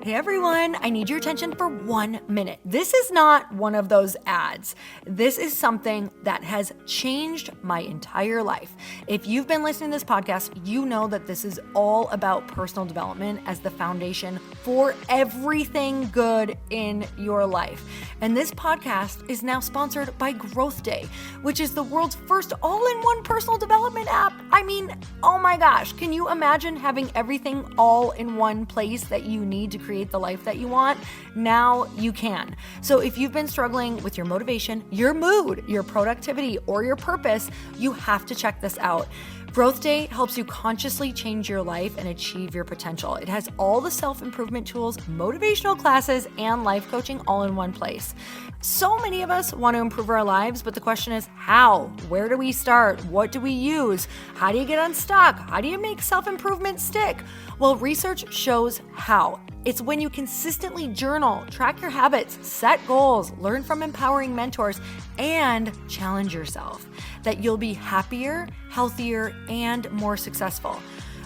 Hey everyone, I need your attention for 1 minute. This is not one of those ads. This is something that has changed my entire life. If you've been listening to this podcast, you know that this is all about personal development as the foundation for everything good in your life. And this podcast is now sponsored by Growth Day, which is the world's first all-in-one personal development app. I mean, oh my gosh, can you imagine having everything all in one place that you need to create the life that you want? Now you can. So if you've been struggling with your motivation, your mood, your productivity, or your purpose, you have to check this out. Growth Day helps you consciously change your life and achieve your potential. It has all the self-improvement tools, motivational classes, and life coaching all in one place. So many of us want to improve our lives, but the question is how? Where do we start? What do we use? How do you get unstuck? How do you make self-improvement stick? Well, research shows how. It's when you consistently journal, track your habits, set goals, learn from empowering mentors, and challenge yourself that you'll be happier, healthier, and more successful.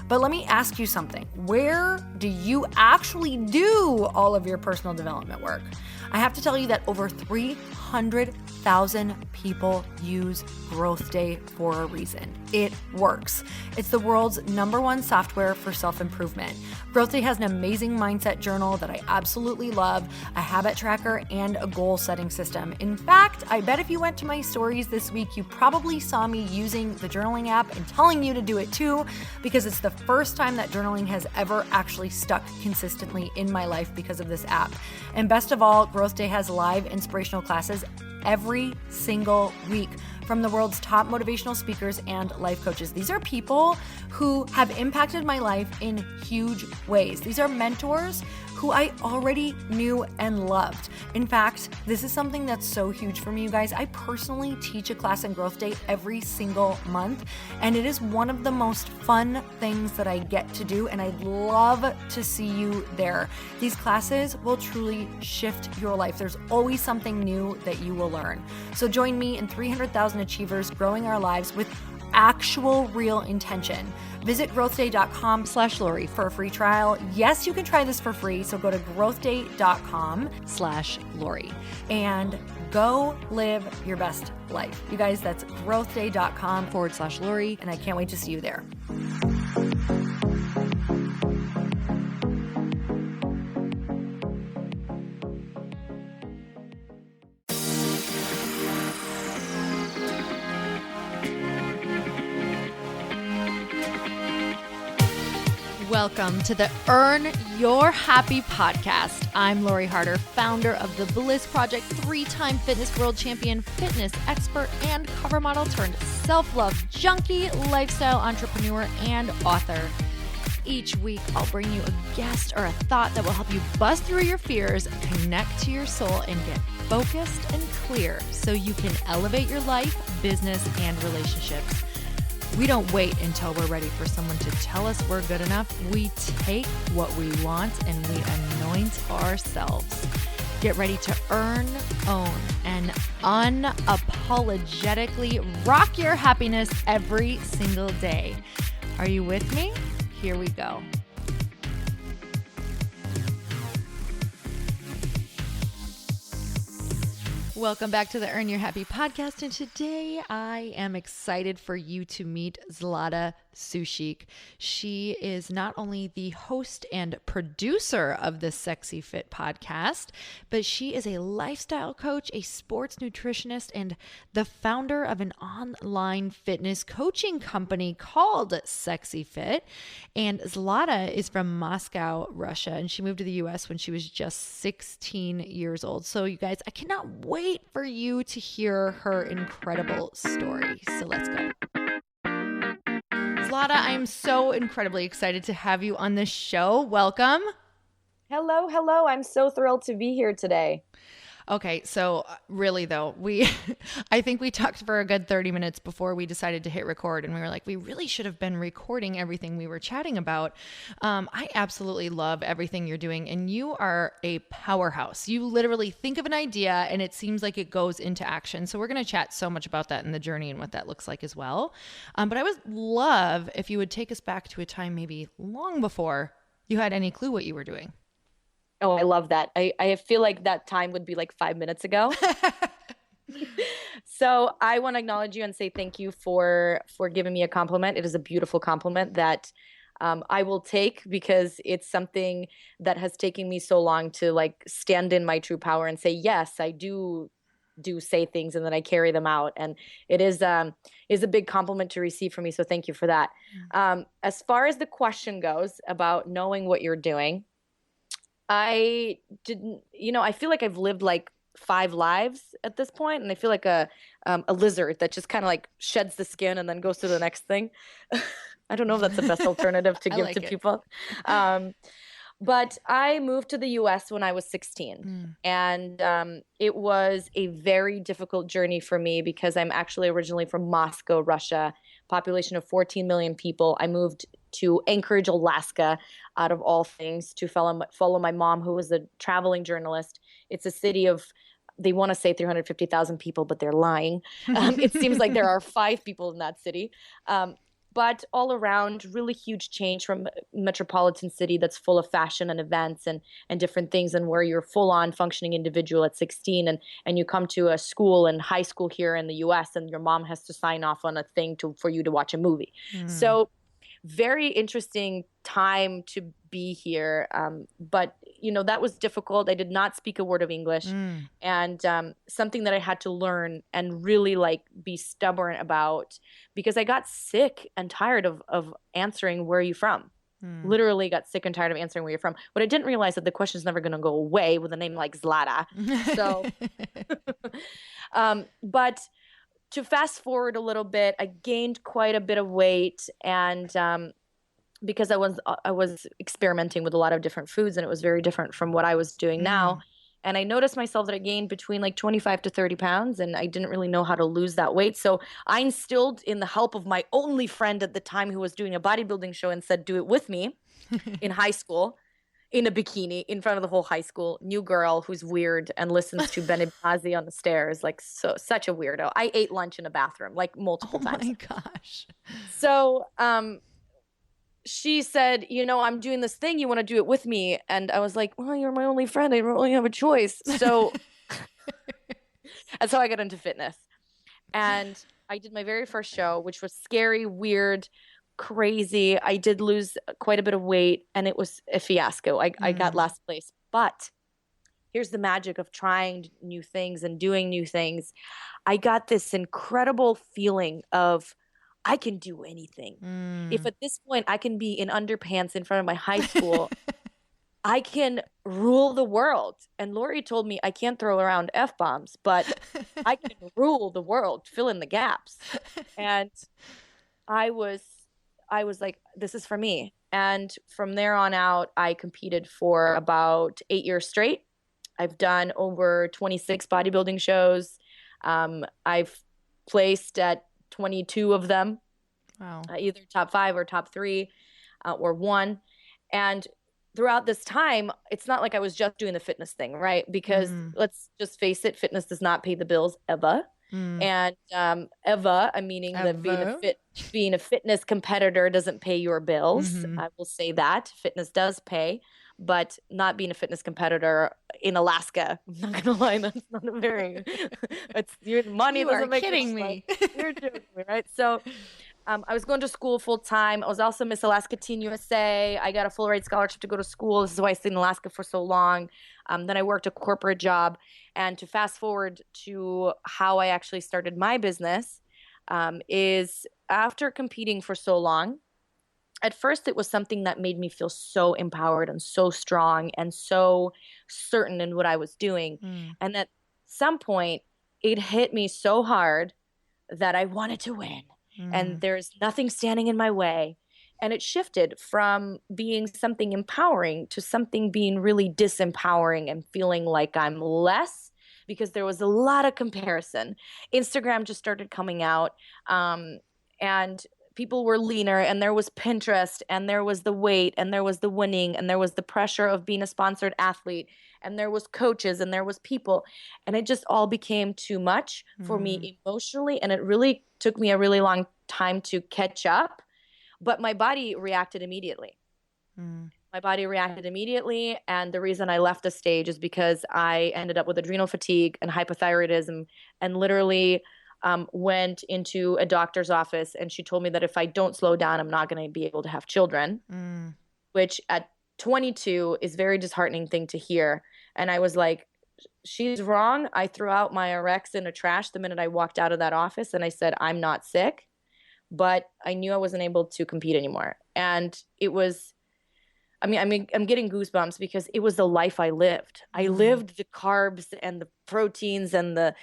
But let me ask you something. Where do you actually do all of your personal development work? I have to tell you that over 300,000 people use Growth Day for a reason. It works. It's the world's #1 software for self-improvement. Growth Day has an amazing mindset journal that I absolutely love, a habit tracker, and a goal-setting system. In fact, I bet if you went to my stories this week, you probably saw me using the journaling app and telling you to do it too, because it's the first time that journaling has ever actually stuck consistently in my life because of this app. And best of all, Growth Day has live inspirational classes every single week from the world's top motivational speakers and life coaches. These are people who have impacted my life in huge ways. These are mentors who I already knew and loved. In fact, this is something that's so huge for me, you guys. I personally teach a class in Growth Day every single month, and it is one of the most fun things that I get to do, and I'd love to see you there. These classes will truly shift your life. There's always something new that you will learn. So join me and 300,000 achievers growing our lives with actual real intention. Visit growthday.com/Lori for a free trial. Yes, you can try this for free. So go to growthday.com/Lori and go live your best life. You guys, that's growthday.com/Lori. And I can't wait to see you there. Welcome to the Earn Your Happy podcast. I'm Lori Harder, founder of The Bliss Project, 3-time fitness world champion, fitness expert, and cover model turned self-love junkie, lifestyle entrepreneur, and author. Each week, I'll bring you a guest or a thought that will help you bust through your fears, connect to your soul, and get focused and clear so you can elevate your life, business, and relationships. We don't wait until we're ready for someone to tell us we're good enough. We take what we want and we anoint ourselves. Get ready to earn, own, and unapologetically rock your happiness every single day. Are you with me? Here we go. Welcome back to the Earn Your Happy podcast, and today I am excited for you to meet Zlata Sushchik. She is not only the host and producer of the SEXYFIT podcast, but she is a lifestyle coach, a sports nutritionist, and the founder of an online fitness coaching company called SEXYFIT. And Zlata is from Moscow, Russia, and she moved to the US when she was just 16 years old. So you guys, I cannot wait for you to hear her incredible story. So let's go. Zlata, I'm so incredibly excited to have you on this show. Welcome. Hello. I'm so thrilled to be here today. Okay, so really though, I think we talked for a good 30 minutes before we decided to hit record, and we were like, we really should have been recording everything we were chatting about. I absolutely love everything you're doing, and you are a powerhouse. You literally think of an idea and it seems like it goes into action. So we're going to chat so much about that in the journey and what that looks like as well. But I would love if you would take us back to a time maybe long before you had any clue what you were doing. Oh, I love that. I feel like that time would be like 5 minutes ago. So I want to acknowledge you and say thank you for giving me a compliment. It is a beautiful compliment that I will take because it's something that has taken me so long to like stand in my true power and say, yes, I do say things and then I carry them out. And it is a big compliment to receive from me. So thank you for that. As far as the question goes about knowing what you're doing, I didn't, I feel like I've lived like 5 lives at this point, and I feel like a lizard that just kind of like sheds the skin and then goes to the next thing. I don't know if that's the best alternative to I give like to it. people. Um, but I moved to the US when I was 16. And it was a very difficult journey for me because I'm actually originally from Moscow, Russia, population of 14 million people. I moved to Anchorage, Alaska, out of all things, to follow my mom, who was a traveling journalist. It's a city of, they want to say 350,000 people, but they're lying. It seems like there are 5 people in that city. But all around, really huge change from a metropolitan city that's full of fashion and events and different things, and where you're full on functioning individual at 16, and you come to a school and high school here in the US, and your mom has to sign off on a thing for you to watch a movie. So very interesting time to be here. But, that was difficult. I did not speak a word of English. And something that I had to learn and really like be stubborn about, because I got sick and tired of answering, where are you from? Literally got sick and tired of answering where you're from. But I didn't realize that the question is never going to go away with a name like Zlata. So, but to fast forward a little bit, I gained quite a bit of weight, and because I was experimenting with a lot of different foods, and it was very different from what I was doing now. And I noticed myself that I gained between like 25 to 30 pounds, and I didn't really know how to lose that weight. So I instilled, in the help of my only friend at the time who was doing a bodybuilding show, and said, do it with me, in high school, in a bikini in front of the whole high school. New girl who's weird and listens to Ben Ibnazi on the stairs, like such a weirdo. I ate lunch in a bathroom like multiple times. Oh my gosh. So she said, I'm doing this thing. You want to do it with me? And I was like, well, you're my only friend. I don't really have a choice. So that's how I got into fitness. And I did my very first show, which was scary, weird, crazy. I did lose quite a bit of weight, and it was a fiasco. I got last place. But here's the magic of trying new things and doing new things. I got this incredible feeling of, I can do anything. If at this point I can be in underpants in front of my high school, I can rule the world. And Lori told me I can't throw around F-bombs, but I can rule the world, fill in the gaps. And I was like, this is for me. And from there on out, I competed for about 8 years straight. I've done over 26 bodybuilding shows. I've placed at 22 of them. Wow. Either top 5 or top 3 or 1. And throughout this time, it's not like I was just doing the fitness thing, right? Because let's just face it, fitness does not pay the bills ever. And ever, I'm meaning that being a fitness competitor doesn't pay your bills. I will say that fitness does pay, but not being a fitness competitor in Alaska. I'm not gonna lie, that's not a very. It's your money You doesn't are make kidding much me. sense. You're joking me, right? So. I was going to school full time. I was also Miss Alaska Teen USA. I got a full ride scholarship to go to school. This is why I stayed in Alaska for so long. Then I worked a corporate job. And to fast forward to how I actually started my business, is after competing for so long. At first, it was something that made me feel so empowered and so strong and so certain in what I was doing. And at some point, it hit me so hard that I wanted to win. And there's nothing standing in my way. And it shifted from being something empowering to something being really disempowering and feeling like I'm less, because there was a lot of comparison. Instagram just started coming out, and people were leaner, and there was Pinterest, and there was the weight, and there was the winning, and there was the pressure of being a sponsored athlete, and there was coaches, and there was people. And it just all became too much for me emotionally. And it really took me a really long time to catch up, but my body reacted immediately. My My body reacted immediately. And the reason I left the stage is because I ended up with adrenal fatigue and hypothyroidism, and literally went into a doctor's office, and she told me that if I don't slow down, I'm not going to be able to have children, which at 22 is very disheartening thing to hear. And I was like, she's wrong. I threw out my Rx in a trash the minute I walked out of that office, and I said, I'm not sick, but I knew I wasn't able to compete anymore. And it was, I'm getting goosebumps because it was the life I lived. I lived the carbs and the proteins and the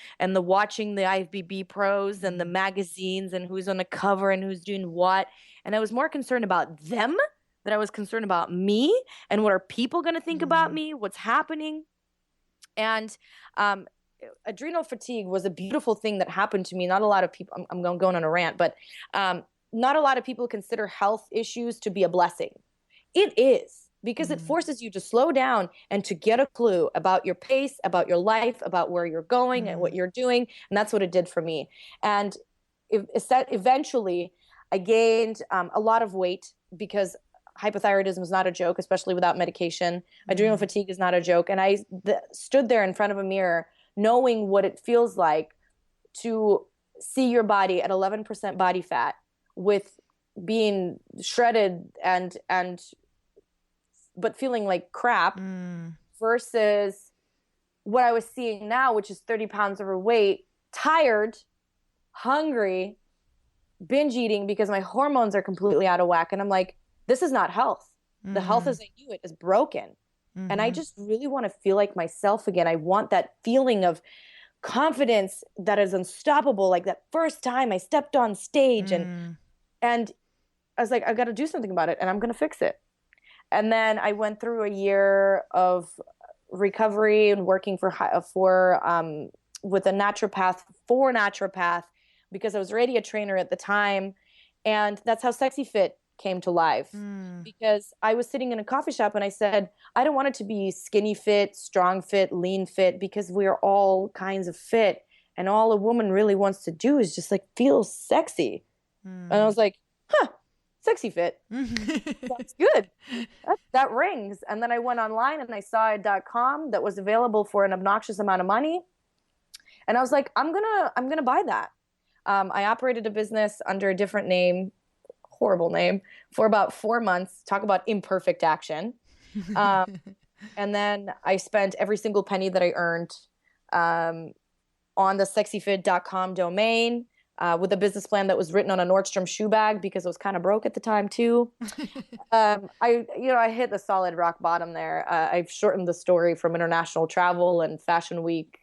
watching the IFBB pros and the magazines and who's on the cover and who's doing what. And I was more concerned about them than I was concerned about me and what are people going to think about me, what's happening. And adrenal fatigue was a beautiful thing that happened to me. Not a lot of people, I'm going on a rant, but not a lot of people consider health issues to be a blessing. It is, because it forces you to slow down and to get a clue about your pace, about your life, about where you're going and what you're doing. And that's what it did for me. And eventually I gained a lot of weight, because hypothyroidism is not a joke, especially without medication. Adrenal fatigue is not a joke. And I stood there in front of a mirror knowing what it feels like to see your body at 11% body fat, with being shredded but feeling like crap, versus what I was seeing now, which is 30 pounds overweight, tired, hungry, binge eating because my hormones are completely out of whack. And I'm like, this is not health. The health as I knew it is broken. And I just really want to feel like myself again. I want that feeling of confidence that is unstoppable. Like that first time I stepped on stage and I was like, I've got to do something about it, and I'm going to fix it. And then I went through a year of recovery and working with a naturopath, because I was already a trainer at the time. And that's how SEXYFIT came to life, because I was sitting in a coffee shop and I said, I don't want it to be skinny fit, strong fit, lean fit, because we're all kinds of fit. And all a woman really wants to do is just like feel sexy. And I was like, SEXYFIT. That's good. That rings. And then I went online and I saw a .com that was available for an obnoxious amount of money. And I was like, I'm gonna buy that. I operated a business under a different name, horrible name, for about 4 months. Talk about imperfect action. And then I spent every single penny that I earned on the sexyfit.com domain, with a business plan that was written on a Nordstrom shoe bag, because I was kind of broke at the time too. I hit the solid rock bottom there. I've shortened the story from international travel and fashion week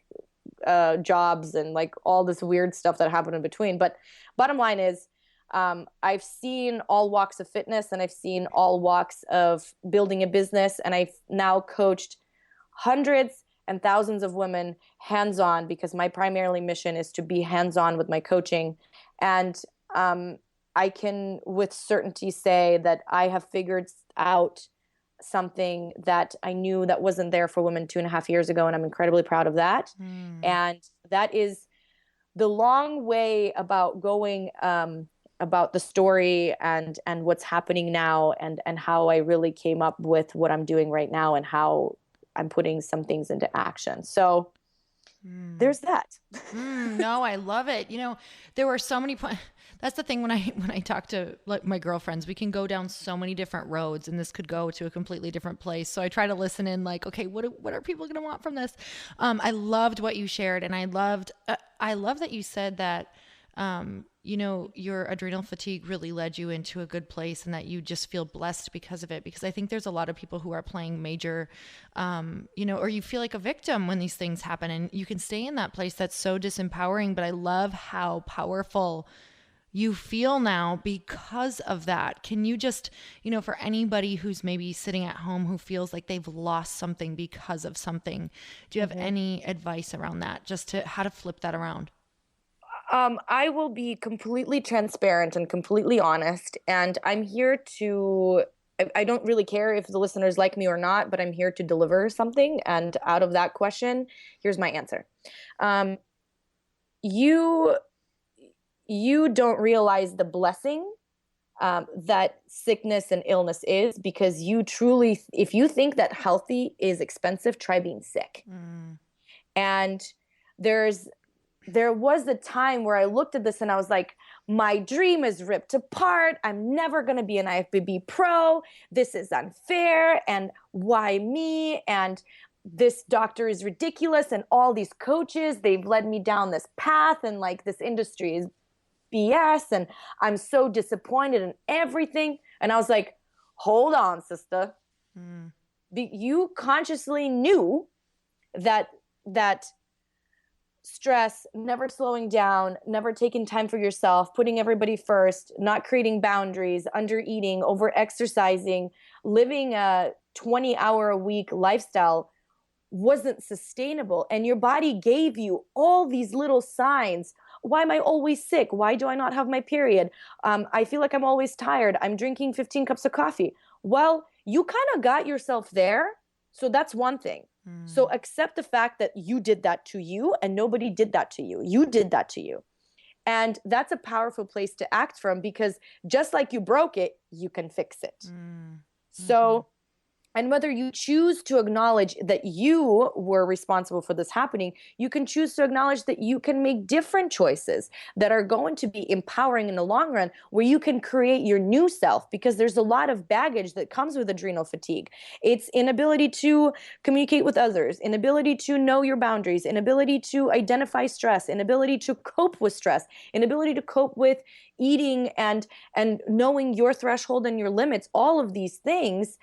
jobs and like all this weird stuff that happened in between. But bottom line is, I've seen all walks of fitness, and I've seen all walks of building a business, and I've now coached hundreds and thousands of women hands-on, because my primarily mission is to be hands-on with my coaching. And I can with certainty say that I have figured out something that I knew that wasn't there for women 2.5 years ago, and I'm incredibly proud of that. And that is the long way about going about the story and what's happening now, and how I really came up with what I'm doing right now, and how I'm putting some things into action. So there's that. No, I love it. There were so many that's the thing when I talk to like my girlfriends, we can go down so many different roads, and this could go to a completely different place. So I try to listen in, like, okay, what are people going to want from this? I loved what you shared, and I love that you said that your adrenal fatigue really led you into a good place, and that you just feel blessed because of it. Because I think there's a lot of people who are playing major, or you feel like a victim when these things happen, and you can stay in that place that's so disempowering. But I love how powerful you feel now because of that. Can you just, for anybody who's maybe sitting at home who feels like they've lost something because of something, do you have any advice around that, just to how to flip that around? I will be completely transparent and completely honest. And I'm here to, I don't really care if the listeners like me or not, but I'm here to deliver something. And out of that question, here's my answer. You don't realize the blessing that sickness and illness is, because you truly, if you think that healthy is expensive, try being sick. And there was a time where I looked at this and I was like, my dream is ripped apart. I'm never going to be an IFBB pro. This is unfair. And why me? And this doctor is ridiculous. And all these coaches, they've led me down this path. And like, this industry is BS. And I'm so disappointed in everything. And I was like, hold on, sister. You consciously knew that stress, never slowing down, never taking time for yourself, putting everybody first, not creating boundaries, under eating, over exercising, living a 20-hour-a-week lifestyle wasn't sustainable. And your body gave you all these little signs. Why am I always sick? Why do I not have my period? I feel like I'm always tired. I'm drinking 15 cups of coffee. Well, you kind of got yourself there. So that's one thing. So accept the fact that you did that to you and nobody did that to you. You did that to you. And that's a powerful place to act from, because just like you broke it, you can fix it. So, and whether you choose to acknowledge that you were responsible for this happening, you can choose to acknowledge that you can make different choices that are going to be empowering in the long run, where you can create your new self, because there's a lot of baggage that comes with adrenal fatigue. It's inability to communicate with others, inability to know your boundaries, inability to identify stress, inability to cope with stress, inability to cope with eating and knowing your threshold and your limits. All of these things,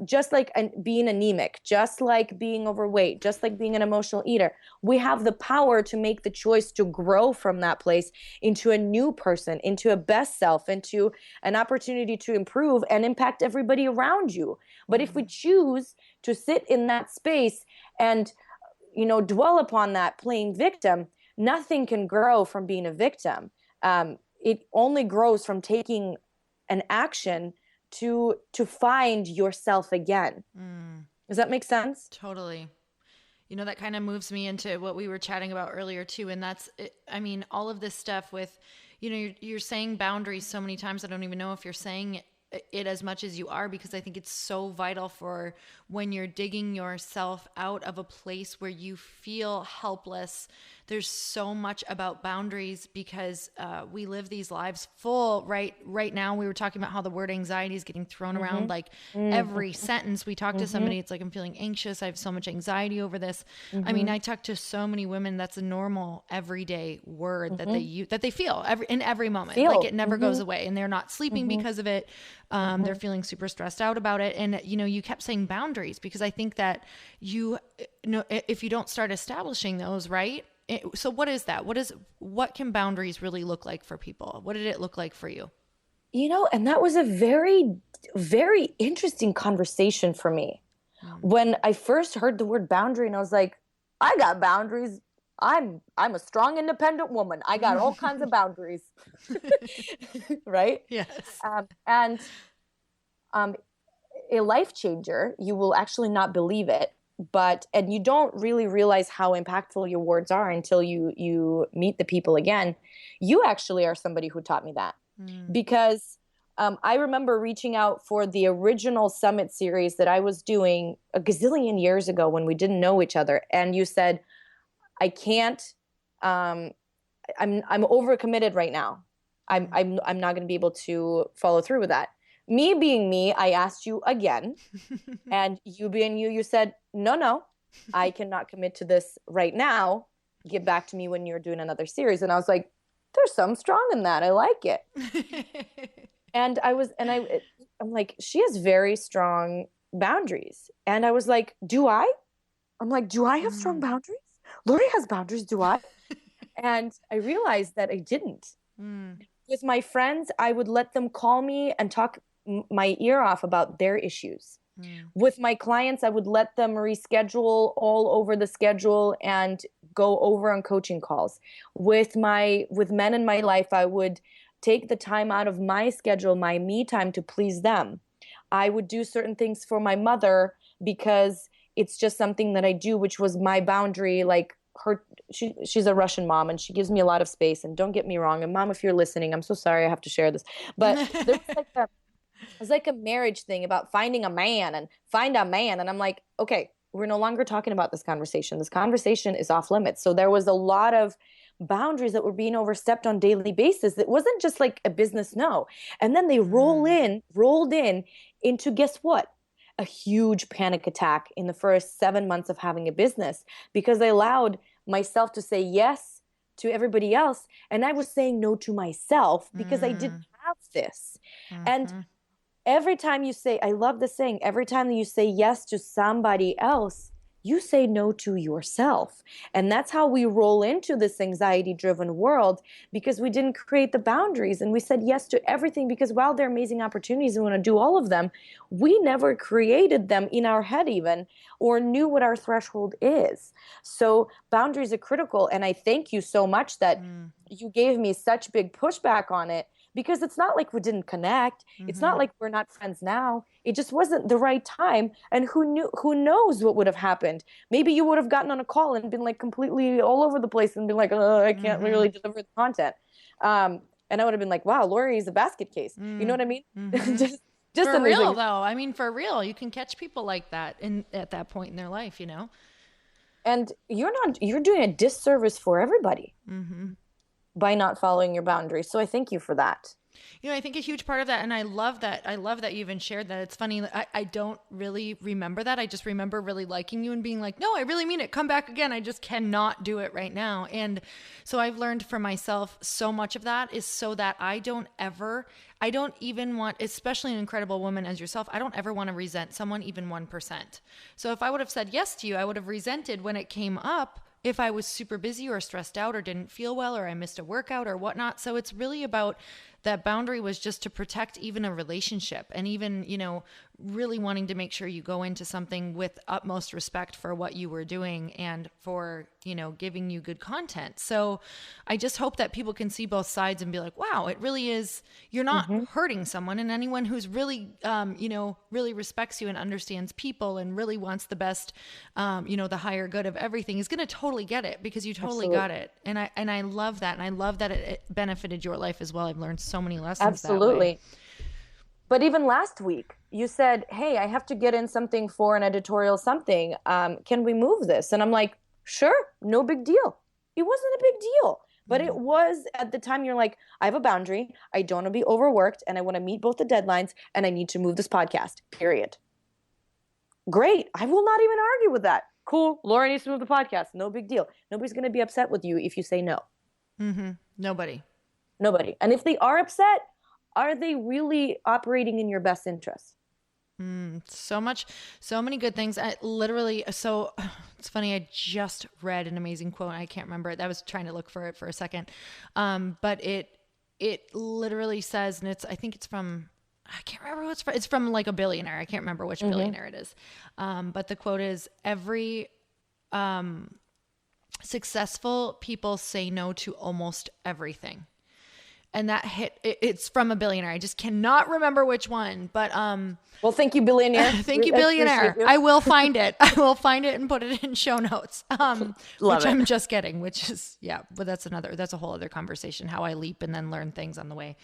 just like being anemic, just like being overweight, just like being an emotional eater, we have the power to make the choice to grow from that place into a new person, into a best self, into an opportunity to improve and impact everybody around you. But if we choose to sit in that space and, dwell upon that playing victim, nothing can grow from being a victim. It only grows from taking an action to find yourself again. Does that make sense? Totally. That kind of moves me into what we were chatting about earlier too. And that's, all of this stuff with, you're saying boundaries so many times. I don't even know if you're saying it as much as you are, because I think it's so vital for when you're digging yourself out of a place where you feel helpless. There's so much about boundaries, because we live these lives full right now. We were talking about how the word anxiety is getting thrown around like every sentence we talk to somebody. It's like, I'm feeling anxious. I have so much anxiety over this. I talk to so many women. That's a normal everyday word that they use, that they feel in every moment. Like it never goes away, and they're not sleeping because of it. They're feeling super stressed out about it. And, you kept saying boundaries, because I think that if you don't start establishing those, right? So what is that? What can boundaries really look like for people? What did it look like for you? And that was a very, very interesting conversation for me. When I first heard the word boundary, and I was like, I got boundaries. I'm a strong, independent woman. I got all kinds of boundaries. Right? Yes. And a life changer, you will actually not believe it, and you don't really realize how impactful your words are until you meet the people again. You actually are somebody who taught me that, because I remember reaching out for the original summit series that I was doing a gazillion years ago when we didn't know each other. And you said, I can't, I'm overcommitted right now. I'm not going to be able to follow through with that. Me being me, I asked you again, and you being you said, no, I cannot commit to this right now. Get back to me when you're doing another series. And I was like, there's some strong in that. I like it. And I'm like, she has very strong boundaries. And I was like, do I? I'm like, do I have strong boundaries? Lori has boundaries, do I? And I realized that I didn't. With my friends, I would let them call me and talk my ear off about their issues. With my clients, I would let them reschedule all over the schedule and go over on coaching calls. With men in my life, I would take the time out of my schedule, my me time, to please them. I would do certain things for my mother because it's just something that I do, which was my boundary. Like she's a Russian mom, and she gives me a lot of space. And don't get me wrong, and Mom, if you're listening, I'm so sorry I have to share this. But there was like it was like a marriage thing about finding a man and find a man. And I'm like, okay, we're no longer talking about this conversation. This conversation is off limits. So there was a lot of boundaries that were being overstepped on daily basis. It wasn't just like a business no. And then they rolled in into, guess what? A huge panic attack in the first 7 months of having a business, because I allowed myself to say yes to everybody else. And I was saying no to myself because I didn't have this. And every time you say, I love this saying, every time that you say yes to somebody else, you say no to yourself. And that's how we roll into this anxiety-driven world, because we didn't create the boundaries, and we said yes to everything because while they're amazing opportunities and we want to do all of them, we never created them in our head even, or knew what our threshold is. So boundaries are critical. And I thank you so much that you gave me such big pushback on it, because it's not like we didn't connect. It's not like we're not friends now. It just wasn't the right time. And who knows what would have happened? Maybe you would have gotten on a call and been like completely all over the place and been like, oh, I can't really deliver the content. And I would have been like, wow, Lori is a basket case. You know what I mean? just for real though. I mean, for real, you can catch people like that at that point in their life, you know? And you're doing a disservice for everybody. By not following your boundaries. So I thank you for that. You know, I think a huge part of that, and I love that you even shared that. It's funny, I don't really remember that. I just remember really liking you and being like, no, I really mean it. Come back again. I just cannot do it right now. And so I've learned for myself, so much of that is so that I don't even want, especially an incredible woman as yourself, I don't ever want to resent someone even 1%. So if I would have said yes to you, I would have resented when it came up if I was super busy or stressed out or didn't feel well or I missed a workout or whatnot. So it's really about that boundary was just to protect even a relationship, and even, you know, really wanting to make sure you go into something with utmost respect for what you were doing and for, you know, giving you good content. So I just hope that people can see both sides and be like, wow, it really is, you're not hurting someone. And anyone who's really, you know, really respects you and understands people and really wants the best, you know, the higher good of everything is going to totally get it, because you totally got it. And I love that. And I love that it benefited your life as well. I've learned so many lessons. Absolutely. That way. But even last week, you said, hey, I have to get in something for an editorial something. Can we move this? And I'm like, sure, no big deal. It wasn't a big deal. But it was, at the time, you're like, I have a boundary. I don't want to be overworked, and I want to meet both the deadlines, and I need to move this podcast, period. Great. I will not even argue with that. Cool. Laura needs to move the podcast. No big deal. Nobody's going to be upset with you if you say no. Nobody. And if they are upset, are they really operating in your best interest? So many good things. So it's funny. I just read an amazing quote. I can't remember it. I was trying to look for it for a second. But it literally says, and I think it's from, I can't remember what's from. It's from like a billionaire. I can't remember which billionaire it is. But the quote is, every, successful people say no to almost everything. And that it's from a billionaire. I just cannot remember which one, but, well, thank you, billionaire. Thank you, billionaire. I will find it. I will find it and put it in show notes. Which I'm just kidding, which is, but that's a whole other conversation, how I leap and then learn things on the way.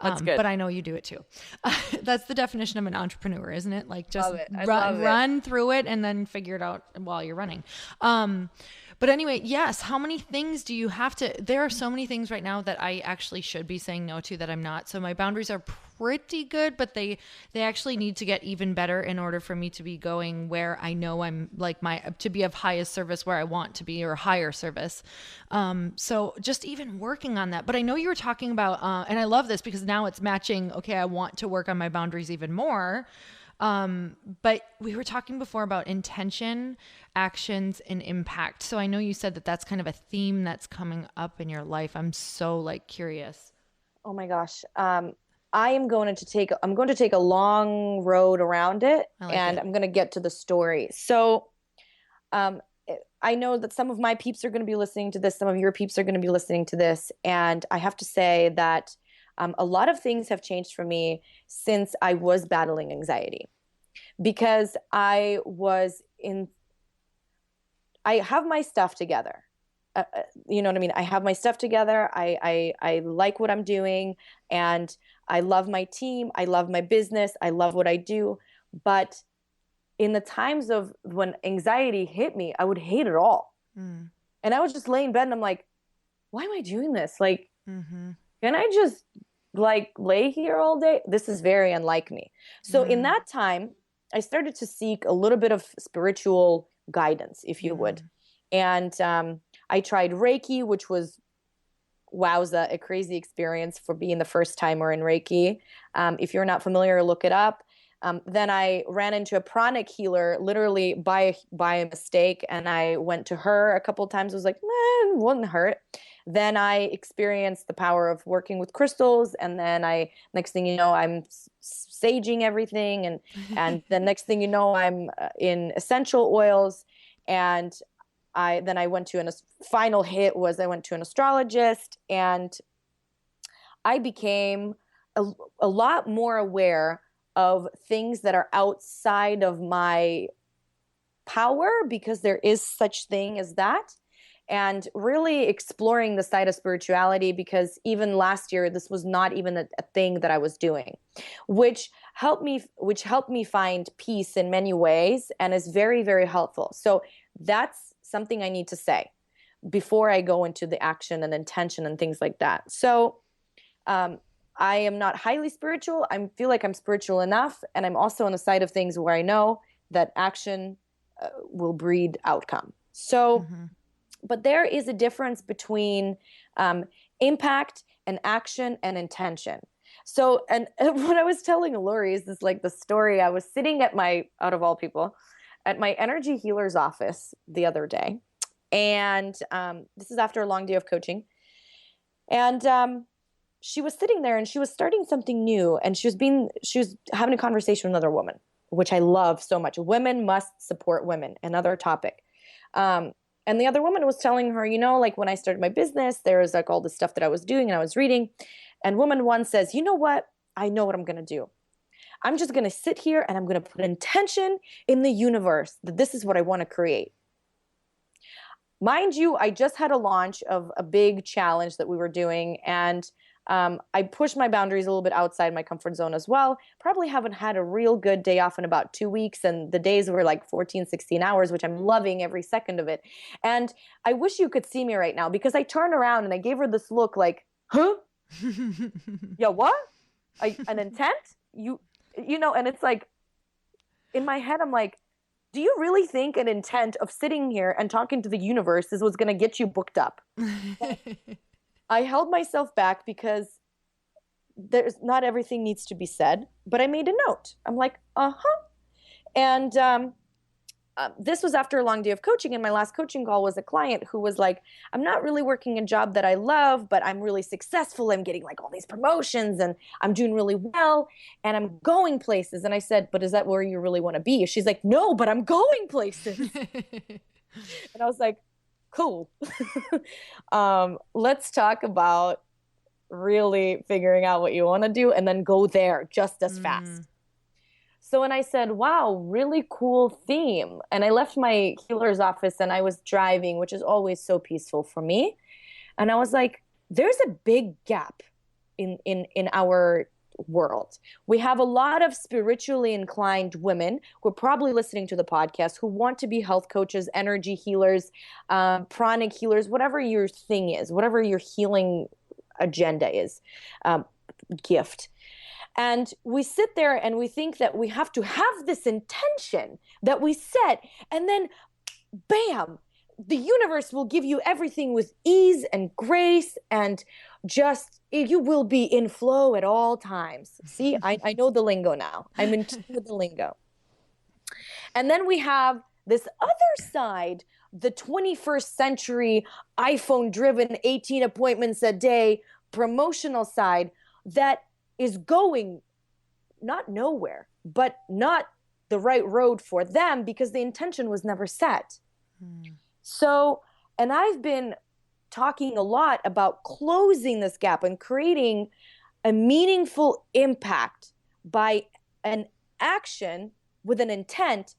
That's good. But I know you do it too. That's the definition of an entrepreneur, isn't it? Like just run through it and then figure it out while you're running. But anyway, yes. How many things do you have to, there are so many things right now that I actually should be saying no to that I'm not. So my boundaries are pretty good, but they actually need to get even better in order for me to be going where I know I'm like to be of highest service where I want to be, or higher service. So just even working on that. But I know you were talking about, and I love this because now it's matching. Okay. I want to work on my boundaries even more. But we were talking before about intention, actions, and impact. So I know you said that that's kind of a theme that's coming up in your life. I'm so like curious. Oh my gosh. I'm going to take a long road around it, and I'm going to get to the story. So, I know that some of my peeps are going to be listening to this. Some of your peeps are going to be listening to this. And I have to say that a lot of things have changed for me since I was battling anxiety, because I have my stuff together. you know what I mean? I have my stuff together. I like what I'm doing, and I love my team. I love my business. I love what I do. But in the times of when anxiety hit me, I would hate it all. And I would just lay in bed and I'm like, why am I doing this? Like, can I just like lay here all day? This is very unlike me. So in that time, I started to seek a little bit of spiritual guidance, if you would. And I tried Reiki, which was, wowza, a crazy experience for being the first timer in Reiki. If you're not familiar, look it up. Then I ran into a pranic healer literally by a mistake, and I went to her a couple of times. I was like, it wouldn't hurt. Then I experienced the power of working with crystals, and then next thing you know, I'm saging everything, and the next thing you know, I'm in essential oils, and then I went to final hit was I went to an astrologist, and I became a lot more aware of things that are outside of my power, because there is such thing as that, and really exploring the side of spirituality, because even last year this was not even a thing that I was doing, which helped me find peace in many ways and is very, very helpful. So that's something I need to say before I go into the action and intention and things like that. So I am not highly spiritual. I feel like I'm spiritual enough. And I'm also on the side of things where I know that action will breed outcome. So, but there is a difference between impact and action and intention. So, and what I was telling Lori is this, like the story, I was sitting at out of all people, at my energy healer's office the other day. And this is after a long day of coaching. And she was sitting there and she was starting something new, and she was having a conversation with another woman, which I love so much. Women must support women, another topic. And the other woman was telling her, like when I started my business, there was like all the stuff that I was doing and I was reading. And woman one says, you know what? I know what I'm going to do. I'm just going to sit here and I'm going to put intention in the universe that this is what I want to create. Mind you, I just had a launch of a big challenge that we were doing, and I pushed my boundaries a little bit outside my comfort zone as well. Probably haven't had a real good day off in about 2 weeks, and the days were like 14, 16 hours, which I'm loving every second of it. And I wish you could see me right now, because I turned around and I gave her this look like, huh? Yeah, what? An intent? And it's like, in my head, I'm like, do you really think an intent of sitting here and talking to the universe is what's going to get you booked up? I held myself back because not everything needs to be said, but I made a note. I'm like, And this was after a long day of coaching, and my last coaching call was a client who was like, I'm not really working a job that I love, but I'm really successful. I'm getting like all these promotions and I'm doing really well and I'm going places. And I said, but is that where you really want to be? She's like, no, but I'm going places. And I was like, cool. Let's talk about really figuring out what you want to do and then go there just as fast. So when I said, wow, really cool theme. And I left my healer's office and I was driving, which is always so peaceful for me. And I was like, there's a big gap in our world. We have a lot of spiritually inclined women who are probably listening to the podcast who want to be health coaches, energy healers, pranic healers, whatever your thing is, whatever your healing agenda is, gift. And we sit there and we think that we have to have this intention that we set, and then bam, the universe will give you everything with ease and grace, and just you will be in flow at all times. See, I know the lingo now. I'm in tune with the lingo. And then we have this other side, the 21st century iPhone-driven 18 appointments a day promotional side that is going not nowhere, but not the right road for them because the intention was never set. So, and I've been talking a lot about closing this gap and creating a meaningful impact by an action with an intent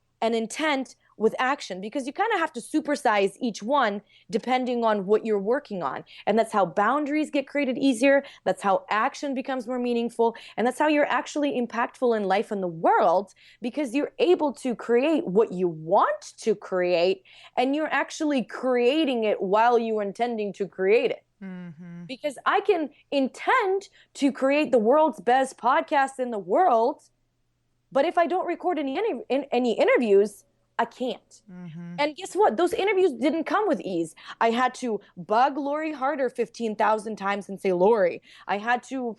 with action, because you kind of have to supersize each one depending on what you're working on. And that's how boundaries get created easier. That's how action becomes more meaningful. And that's how you're actually impactful in life and the world, because you're able to create what you want to create, and you're actually creating it while you're intending to create it. Because I can intend to create the world's best podcast in the world, but if I don't record any interviews, I can't. And guess what? Those interviews didn't come with ease. I had to bug Lori Harder 15,000 times and say, Lori. I had to,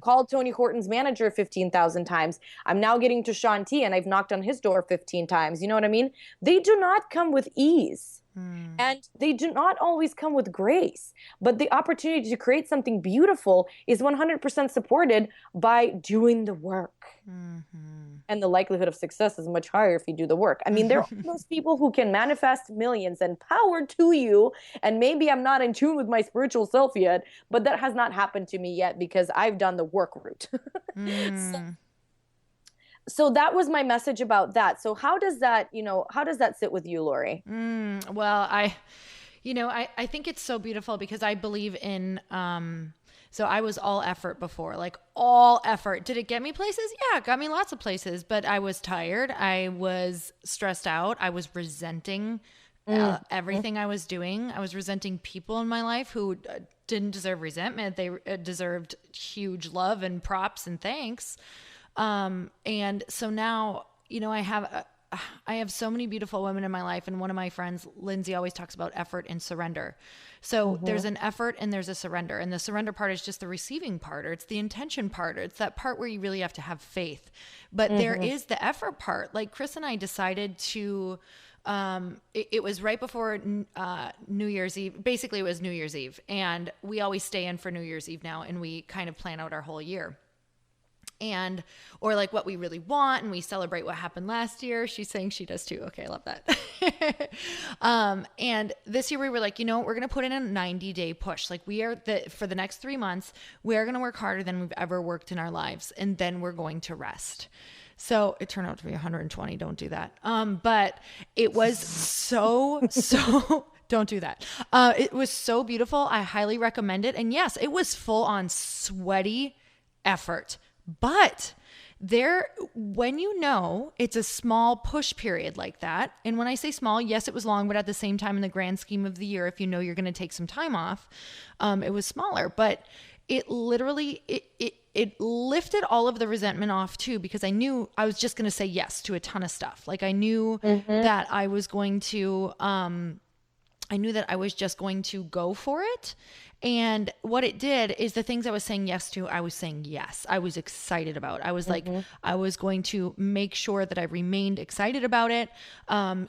call Tony Horton's manager 15,000 times. I'm now getting to Sean T, and I've knocked on his door 15 times. You know what I mean? They do not come with ease. And they do not always come with grace. But the opportunity to create something beautiful is 100% supported by doing the work. And the likelihood of success is much higher if you do the work. I mean, there are those people who can manifest millions, and power to you. And maybe I'm not in tune with my spiritual self yet, but that has not happened to me yet because I've done the work route. So that was my message about that. So how does that sit with you, Lori? Well, I think it's so beautiful because I believe in, so I was all effort before, like all effort. Did it get me places? Yeah, it got me lots of places, but I was tired. I was stressed out. I was resenting everything I was doing. I was resenting people in my life who didn't deserve resentment. They deserved huge love and props and thanks. And so now, I have so many beautiful women in my life. And one of my friends, Lindsay, always talks about effort and surrender. So there's an effort and there's a surrender. And the surrender part is just the receiving part, or it's the intention part, or it's that part where you really have to have faith. But there is the effort part. Like Chris and I decided to, it was right before New Year's Eve. Basically, it was New Year's Eve. And we always stay in for New Year's Eve now. And we kind of plan out our whole year. Or like what we really want, and we celebrate what happened last year. She's saying she does too. Okay, I love that. And this year we were like, we're going to put in a 90-day push. Like for the next 3 months, we're going to work harder than we've ever worked in our lives. And then we're going to rest. So it turned out to be 120. Don't do that. But it was so don't do that. It was so beautiful. I highly recommend it. And yes, it was full on sweaty effort. But when it's a small push period like that, and when I say small, yes, it was long, but at the same time, in the grand scheme of the year, if you're going to take some time off, it was smaller. But it literally, it lifted all of the resentment off too, because I knew I was just going to say yes to a ton of stuff. Like I knew that I was going to, I knew that I was just going to go for it. And what it did is the things I was saying yes to, I was saying yes. I was excited about. I was like, I was going to make sure that I remained excited about it.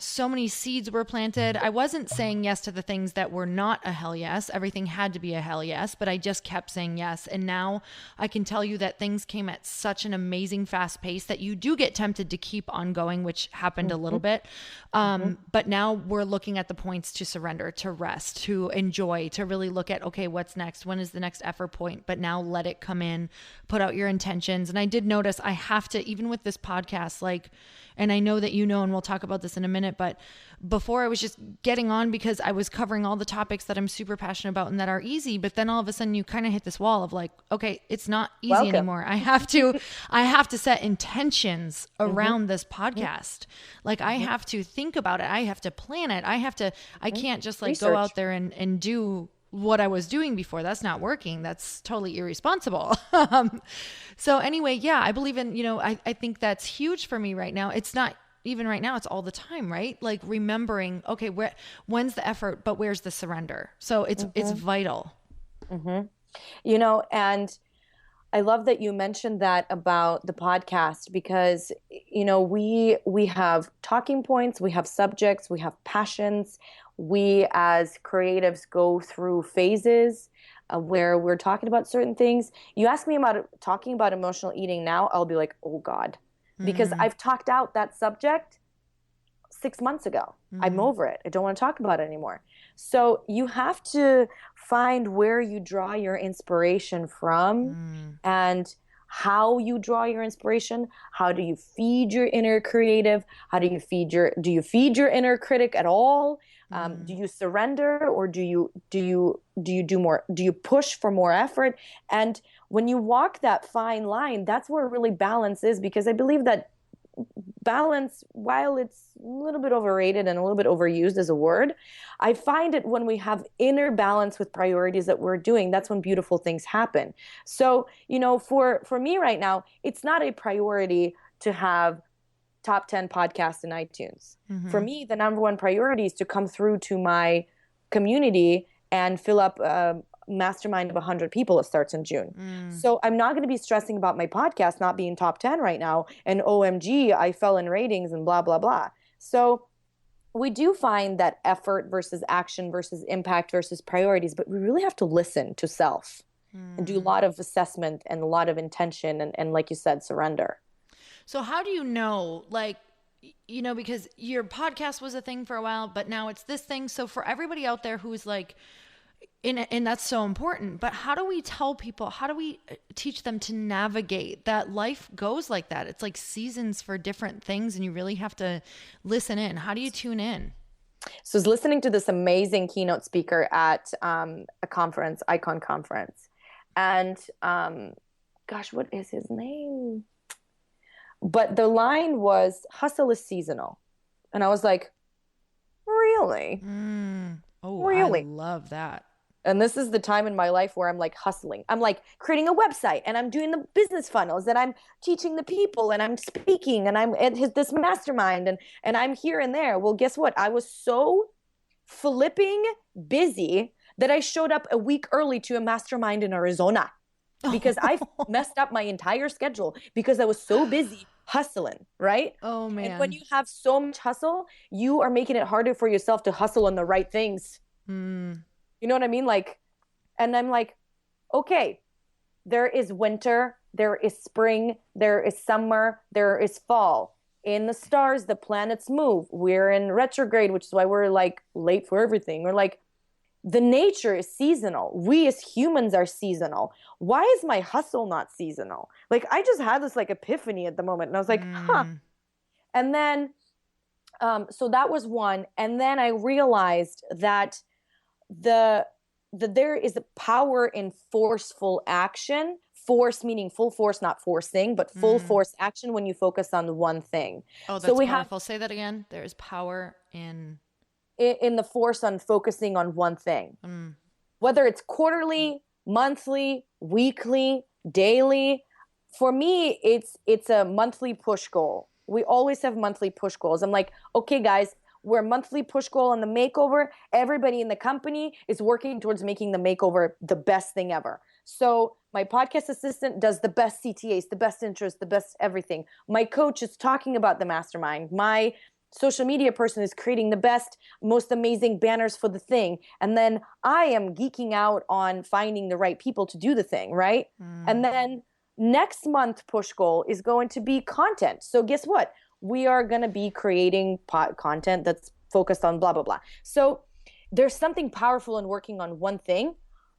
So many seeds were planted. I wasn't saying yes to the things that were not a hell yes. Everything had to be a hell yes, but I just kept saying yes. And now I can tell you that things came at such an amazing fast pace that you do get tempted to keep on going, which happened a little bit. But now we're looking at the points to surrender, to rest, to enjoy, to really look at, okay, what's next? When is the next effort point? But now let it come in, put out your intentions. And I did notice I have to, even with this podcast, and I know that and we'll talk about this in a minute, but before I was just getting on because I was covering all the topics that I'm super passionate about and that are easy. But then all of a sudden you kind of hit this wall of like, okay, it's not easy anymore. I have to set intentions around this podcast. Like I have to think about it. I have to plan it. I can't just go out there and do what I was doing before. That's not working. That's totally irresponsible. So anyway, yeah, I believe in, I think that's huge for me right now. It's not even right now, it's all the time, right? Like remembering, okay, when's the effort, but where's the surrender? So it's vital. And I love that you mentioned that about the podcast because, we have talking points, we have subjects, we have passions. We as creatives go through phases where we're talking about certain things. You ask me about talking about emotional eating now, I'll be like, oh God, because I've talked out that subject 6 months ago. I'm over it. I don't want to talk about it anymore. So you have to find where you draw your inspiration from and how you draw your inspiration. How do you feed your inner creative? How do you do you feed your inner critic at all? Do you surrender, or do you do more? Do you push for more effort? And when you walk that fine line, that's where really balance is, because I believe that balance, while it's a little bit overrated and a little bit overused as a word, I find it when we have inner balance with priorities that we're doing, that's when beautiful things happen. So, for me right now, it's not a priority to have top 10 podcasts in iTunes. For me, the number one priority is to come through to my community and fill up a mastermind of 100 people. It starts in June. So I'm not going to be stressing about my podcast not being top 10 right now. And OMG, I fell in ratings and blah, blah, blah. So we do find that effort versus action versus impact versus priorities, but we really have to listen to self and do a lot of assessment and a lot of intention and like you said, surrender. So how do you know, because your podcast was a thing for a while, but now it's this thing. So for everybody out there who's like, and that's so important, but how do we tell people, how do we teach them to navigate that life goes like that? It's like seasons for different things and you really have to listen in. How do you tune in? So I was listening to this amazing keynote speaker at a conference, Icon Conference. And gosh, what is his name? But the line was, hustle is seasonal. And I was like, really? Oh, really? I love that. And this is the time in my life where I'm like hustling. I'm like creating a website and I'm doing the business funnels and I'm teaching the people and I'm speaking and I'm at this mastermind and I'm here and there. Well, guess what? I was so flipping busy that I showed up a week early to a mastermind in Arizona because I messed up my entire schedule because I was so busy hustling, right? Oh, man. And when you have so much hustle, you are making it harder for yourself to hustle on the right things. You know what I mean? And I'm like, okay, there is winter, there is spring, there is summer, there is fall. In the stars, the planets move. We're in retrograde, which is why we're like late for everything. We're like, the nature is seasonal. We as humans are seasonal. Why is my hustle not seasonal? Like, I just had this like epiphany at the moment. And I was like, huh. And then, so that was one. And then I realized that there is a power in forceful action. Force meaning full force, not forcing, but full force action when you focus on one thing. Oh, that's powerful. Say that again. There is power in the force on focusing on one thing. Whether it's quarterly, monthly, weekly, daily. For me, it's a monthly push goal. We always have monthly push goals. I'm like, okay, guys, we're monthly push goal on the makeover. Everybody in the company is working towards making the makeover the best thing ever. So my podcast assistant does the best CTAs, the best intros, the best everything. My coach is talking about the mastermind. My social media person is creating the best, most amazing banners for the thing. And then I am geeking out on finding the right people to do the thing, right? And then next month push goal is going to be content. So guess what? We are going to be creating content that's focused on blah, blah, blah. So there's something powerful in working on one thing,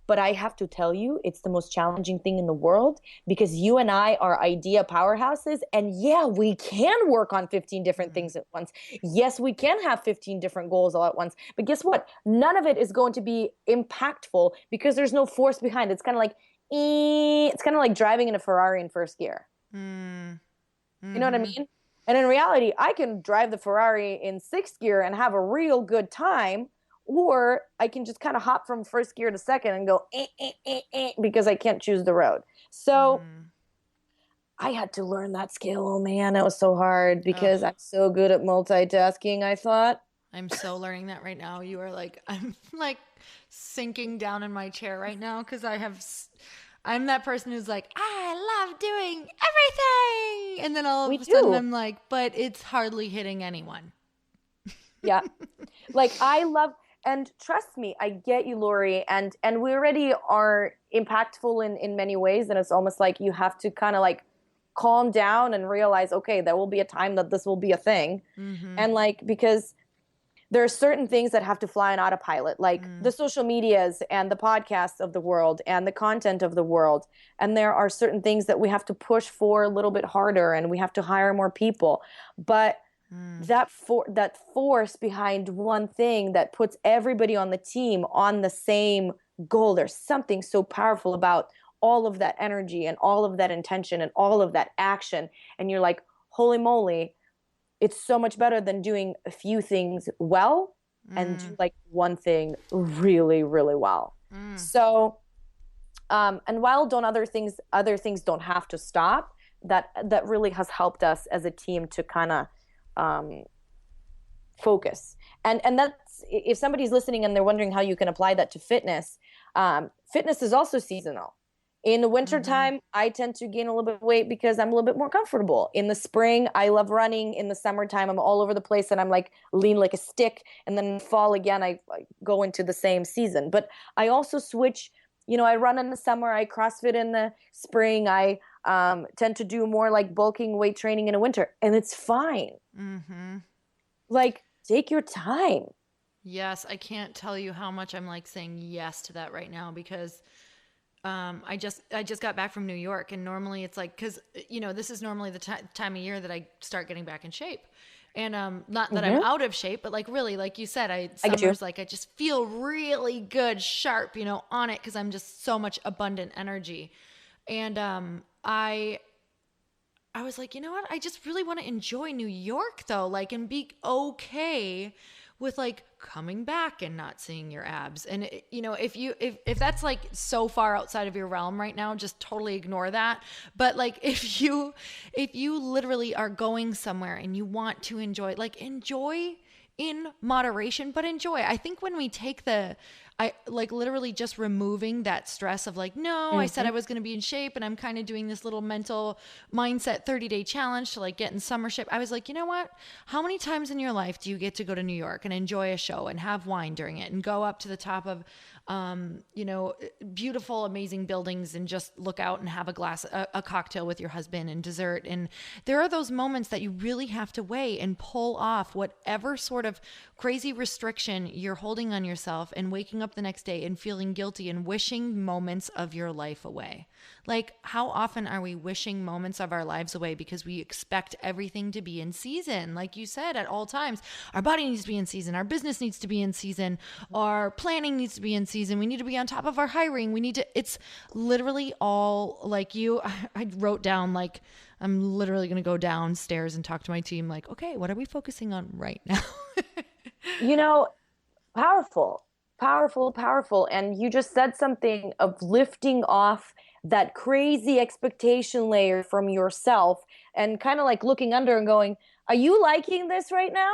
but I have to tell you, it's the most challenging thing in the world because you and I are idea powerhouses. And yeah, we can work on 15 different things at once. Yes, we can have 15 different goals all at once. But guess what? None of it is going to be impactful because there's no force behind it. It's kind of like, it's kind of like driving in a Ferrari in first gear. You know what I mean? And in reality, I can drive the Ferrari in sixth gear and have a real good time, or I can just kind of hop from first gear to second and go because I can't choose the road. So I had to learn that skill. Oh man, that was so hard because I'm so good at multitasking, I thought. I'm so learning that right now. You are like, I'm like sinking down in my chair right now because I'm that person who's like, I love doing everything. And then all of a sudden I'm like, but it's hardly hitting anyone. Yeah. Like I love, and trust me, I get you, Lori. And we already are impactful in many ways. And it's almost like you have to kind of like calm down and realize, okay, there will be a time that this will be a thing. And like, because there are certain things that have to fly on autopilot, like the social medias and the podcasts of the world and the content of the world. And there are certain things that we have to push for a little bit harder, and we have to hire more people. But that force behind one thing that puts everybody on the team on the same goal, there's something so powerful about all of that energy and all of that intention and all of that action. And you're like, holy moly, it's so much better than doing a few things well and do like one thing really, really well. So, and while other things don't have to stop, that really has helped us as a team to kind of focus. And that's, if somebody's listening and they're wondering how you can apply that to fitness, fitness is also seasonal. In the wintertime, I tend to gain a little bit of weight because I'm a little bit more comfortable. In the spring, I love running. In the summertime, I'm all over the place and I'm like lean like a stick. And then in fall again, I go into the same season. But I also switch, I run in the summer, I CrossFit in the spring. I tend to do more like bulking weight training in the winter, and it's fine. Like, take your time. Yes, I can't tell you how much I'm like saying yes to that right now, because I just got back from New York, and normally it's like, because this is normally the time of year that I start getting back in shape, and not that I'm out of shape, but like really, like you said, summer's like I just feel really good, sharp, on it, because I'm just so much abundant energy, and I was like, you know what, I just really want to enjoy New York though, like, and be okay with like coming back and not seeing your abs. And if that's like so far outside of your realm right now, just totally ignore that. But like, if you literally are going somewhere and you want to enjoy in moderation, but enjoy. I think when we take I like literally just removing that stress of like, no, I said I was going to be in shape, and I'm kind of doing this little mental mindset 30-day challenge to like get in summer shape. I was like, you know what? How many times in your life do you get to go to New York and enjoy a show and have wine during it and go up to the top of, beautiful, amazing buildings and just look out and have a cocktail with your husband and dessert? And there are those moments that you really have to weigh and pull off whatever sort of crazy restriction you're holding on yourself, and waking up the next day and feeling guilty and wishing moments of your life away. Like, how often are we wishing moments of our lives away because we expect everything to be in season? Like you said, at all times, our body needs to be in season, our business needs to be in season, our planning needs to be in season, we need to be on top of our hiring, it's literally all like I wrote down, like, I'm literally going to go downstairs and talk to my team like, okay, what are we focusing on right now? Powerful. And you just said something of lifting off that crazy expectation layer from yourself and kind of like looking under and going, are you liking this right now?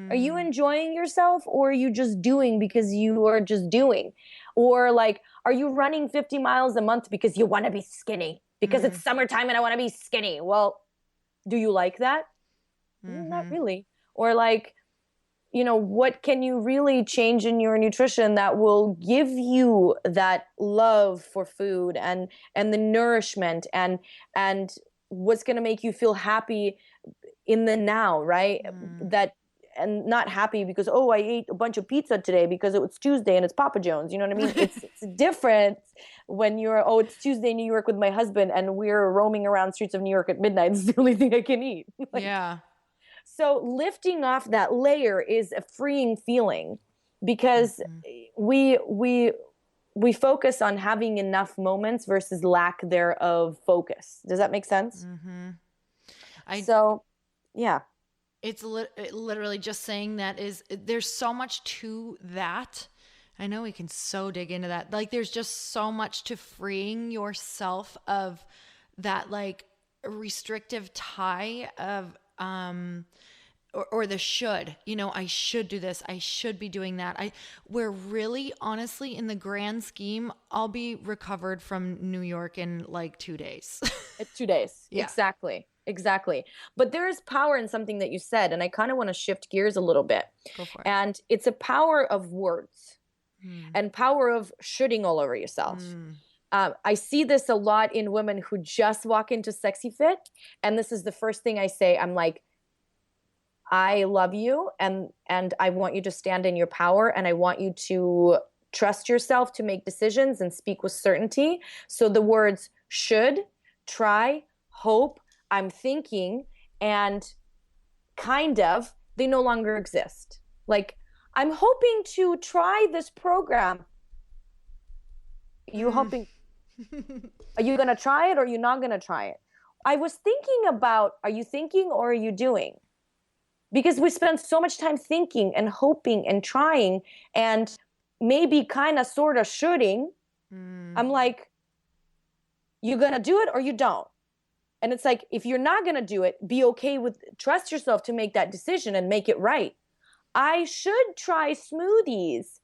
Are you enjoying yourself, or are you just doing because you are just doing? Or like, are you running 50 miles a month because you want to be skinny? Because it's summertime and I want to be skinny. Well, do you like that? Not really. Or like, what can you really change in your nutrition that will give you that love for food and the nourishment and what's going to make you feel happy in the now, right? And not happy because, oh, I ate a bunch of pizza today because it was Tuesday and it's Papa John's. You know what I mean? It's different when it's Tuesday in New York with my husband and we're roaming around streets of New York at midnight. It's the only thing I can eat. Yeah. So lifting off that layer is a freeing feeling, because we focus on having enough moments versus lack thereof focus. Does that make sense? Yeah. It's literally just saying that there's so much to that. I know we can so dig into that. Like, there's just so much to freeing yourself of that, like, restrictive tie of, or the should, I should do this, I should be doing that. Where really, honestly, in the grand scheme, I'll be recovered from New York in like 2 days. 2 days. Yeah. Exactly. But there is power in something that you said, and I kind of want to shift gears a little bit. Go for it. And it's a power of words and power of shoulding all over yourself. I see this a lot in women who just walk into SEXYFIT, and this is the first thing I say. I'm like, I love you, and I want you to stand in your power, and I want you to trust yourself to make decisions and speak with certainty. So the words should, try, hope, I'm thinking, and kind of, they no longer exist. Like, I'm hoping to try this program. You hoping, are you going to try it or are you not going to try it? I was thinking about, are you thinking or are you doing? Because we spend so much time thinking and hoping and trying and maybe kind of sort of shoulding. I'm like, you going to do it or you don't? And it's like, if you're not going to do it, be okay with, trust yourself to make that decision and make it right. I should try smoothies.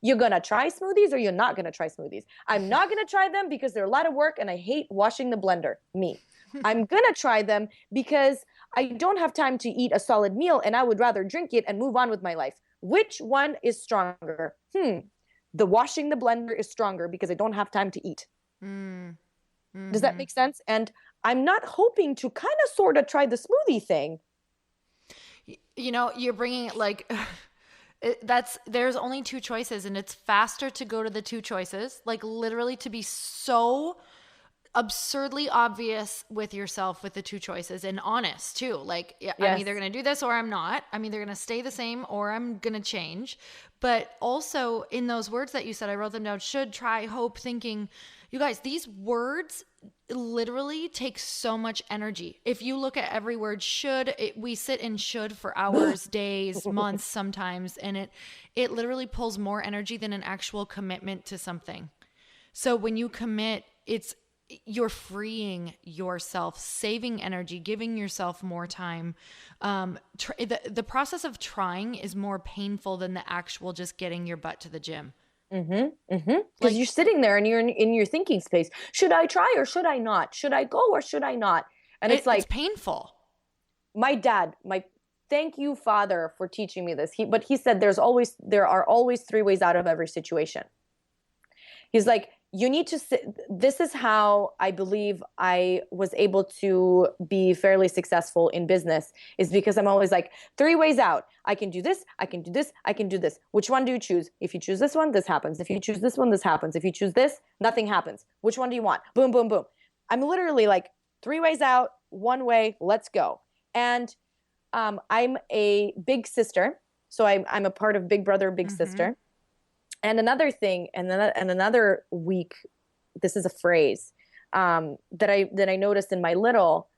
You're going to try smoothies or you're not going to try smoothies? I'm not going to try them because they're a lot of work and I hate washing the blender. Me. I'm going to try them because I don't have time to eat a solid meal and I would rather drink it and move on with my life. Which one is stronger? The washing the blender is stronger because I don't have time to eat. Does that make sense? And I'm not hoping to kind of sort of try the smoothie thing. You know, you're bringing like, there's only two choices and it's faster to go to the two choices, like literally to be so absurdly obvious with yourself with the two choices and honest too. Like, yeah, yes. I'm either going to do this or I'm not. I'm either going to stay the same or I'm going to change. But also in those words that you said, I wrote them down, should, try, hope, thinking. You guys, these words literally take so much energy. If you look at every word, should, we sit in should for hours, days, months sometimes, and it literally pulls more energy than an actual commitment to something. So when you commit, you're freeing yourself, saving energy, giving yourself more time. The process of trying is more painful than the actual just getting your butt to the gym. Because you're sitting there and you're in your thinking space. Should I try or should I not? Should I go or should I not? And it's like, it's painful. My dad, thank you, Father, for teaching me this. But he said there are always three ways out of every situation. He's like, you need to sit. This is how I believe I was able to be fairly successful in business, is because I'm always like, three ways out. I can do this, I can do this, I can do this. Which one do you choose? If you choose this one, this happens. If you choose this one, this happens. If you choose this, nothing happens. Which one do you want? Boom, boom, boom. I'm literally like, three ways out, one way, let's go. And I'm a big sister. So I'm a part of Big Brother, Big Sister. And another thing, and another week, this is a phrase that I noticed in my little.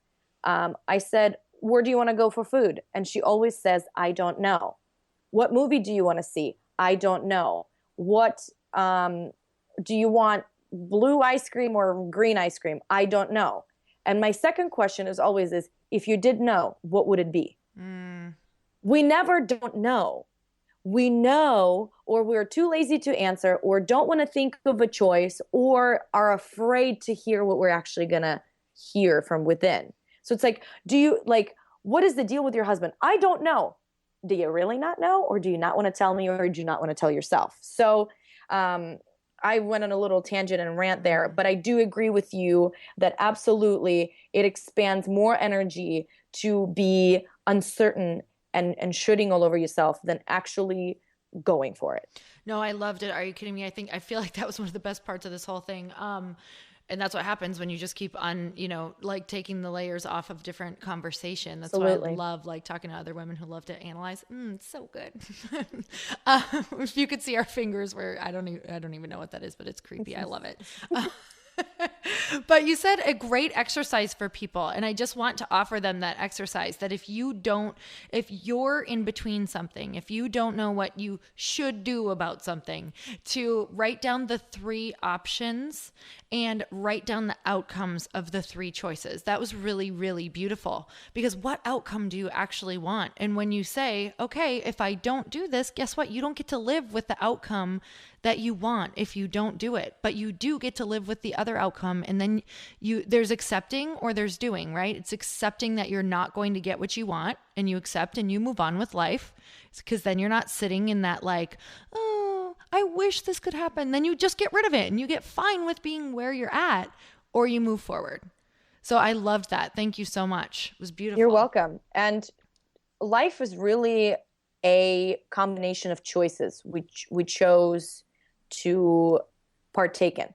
I said, "Where do you want to go for food?" And she always says, "I don't know." "What movie do you want to see?" "I don't know." "What do you want? Blue ice cream or green ice cream?" "I don't know." And my second question is always if you did know, what would it be? We never don't know. We know, or we're too lazy to answer, or don't want to think of a choice, or are afraid to hear what we're actually going to hear from within. So it's like, what is the deal with your husband? "I don't know." Do you really not know? Or do you not want to tell me, or do you not want to tell yourself? So I went on a little tangent and rant there, but I do agree with you that absolutely it expands more energy to be uncertain and shooting all over yourself than actually going for it. No, I loved it. Are you kidding me? I feel like that was one of the best parts of this whole thing. And that's what happens when you just keep on, like taking the layers off of different conversation. That's Absolutely. why I love like talking to other women who love to analyze. It's so good. If you could see our fingers, where I don't even know what that is, but it's creepy. I love it. But you said a great exercise for people. And I just want to offer them that exercise, that if you're in between something, if you don't know what you should do about something, to write down the three options and write down the outcomes of the three choices. That was really, really beautiful, because what outcome do you actually want? And when you say, okay, if I don't do this, guess what? You don't get to live with the outcome that you want if you don't do it, but you do get to live with the other outcome. And then there's accepting or there's doing, right? It's accepting that you're not going to get what you want, and you accept and you move on with life, because then you're not sitting in that like, oh, I wish this could happen. Then you just get rid of it and you get fine with being where you're at, or you move forward. So I loved that. Thank you so much. It was beautiful. You're welcome. And life is really a combination of choices which we chose to partake in.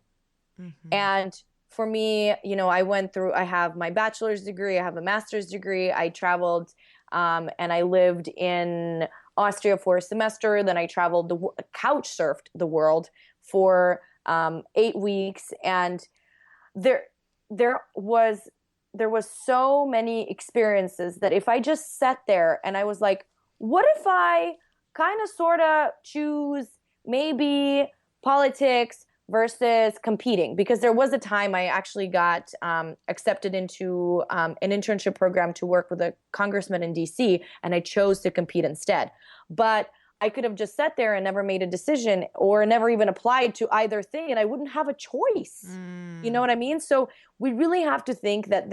Mm-hmm. And for me, I have my bachelor's degree, I have a master's degree. I traveled and I lived in Austria for a semester. Then I traveled, couch surfed the world for 8 weeks. And there was so many experiences that if I just sat there and I was like, what if I kind of sort of choose maybe politics versus competing? Because there was a time I actually got accepted into an internship program to work with a congressman in DC, and I chose to compete instead. But I could have just sat there and never made a decision or never even applied to either thing, and I wouldn't have a choice. You know what I mean? So we really have to think that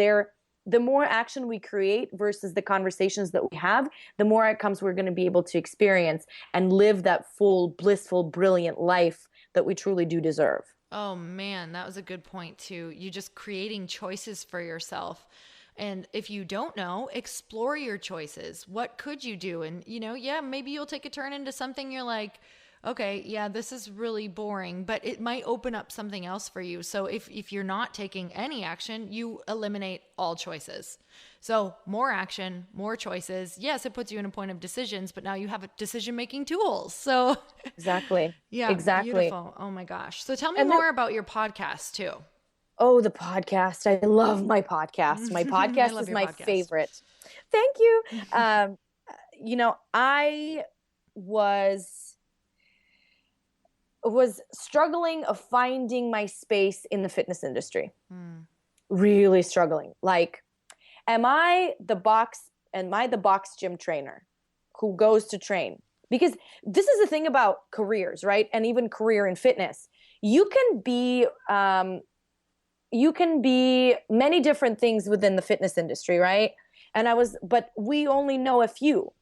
the more action we create versus the conversations that we have, the more outcomes we're going to be able to experience and live that full, blissful, brilliant life that we truly do deserve. Oh man, that was a good point too. You just creating choices for yourself. And if you don't know, explore your choices. What could you do? And, yeah, maybe you'll take a turn into something you're like, okay, yeah, this is really boring, but it might open up something else for you. So if you're not taking any action, you eliminate all choices. So more action, more choices. Yes, it puts you in a point of decisions, but now you have decision-making tools. So Exactly. yeah, Exactly. beautiful. Oh my gosh. So tell me And more about your podcast too. Oh, the podcast. I love my podcast. My I podcast love is your my podcast. favorite. Thank you. I was struggling of finding my space in the fitness industry. Really struggling. Like, am I the box gym trainer who goes to train? Because this is the thing about careers, right? And even career in fitness. You can be many different things within the fitness industry, right? But we only know a few.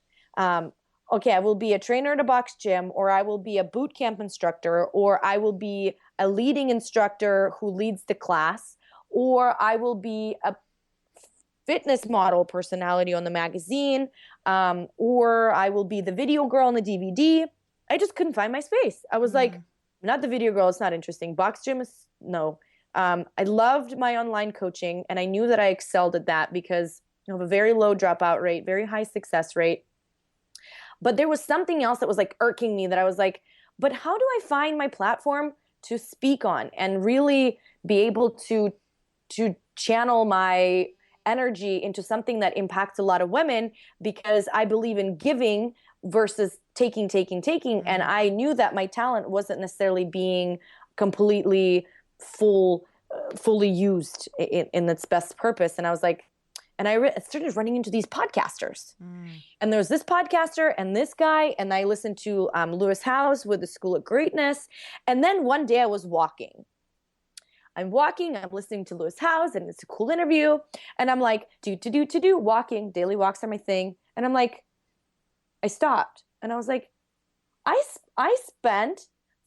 Okay, I will be a trainer at a box gym, or I will be a boot camp instructor, or I will be a leading instructor who leads the class, or I will be a fitness model personality on the magazine, or I will be the video girl on the DVD. I just couldn't find my space. I was like, not the video girl, it's not interesting. Box gym is, no. I loved my online coaching, and I knew that I excelled at that because I have a very low dropout rate, very high success rate. But there was something else that was like irking me, that I was like, but how do I find my platform to speak on and really be able to channel my energy into something that impacts a lot of women? Because I believe in giving versus taking. And I knew that my talent wasn't necessarily being completely fully used in its best purpose. And I was like, and I started running into these podcasters. And there's this podcaster and this guy, and I listened to Lewis Howes with the School of Greatness. And then one day I was walking. I'm listening to Lewis Howes, and it's a cool interview. And I'm like, walking, daily walks are my thing. And I'm like, I stopped. And I was like, I spent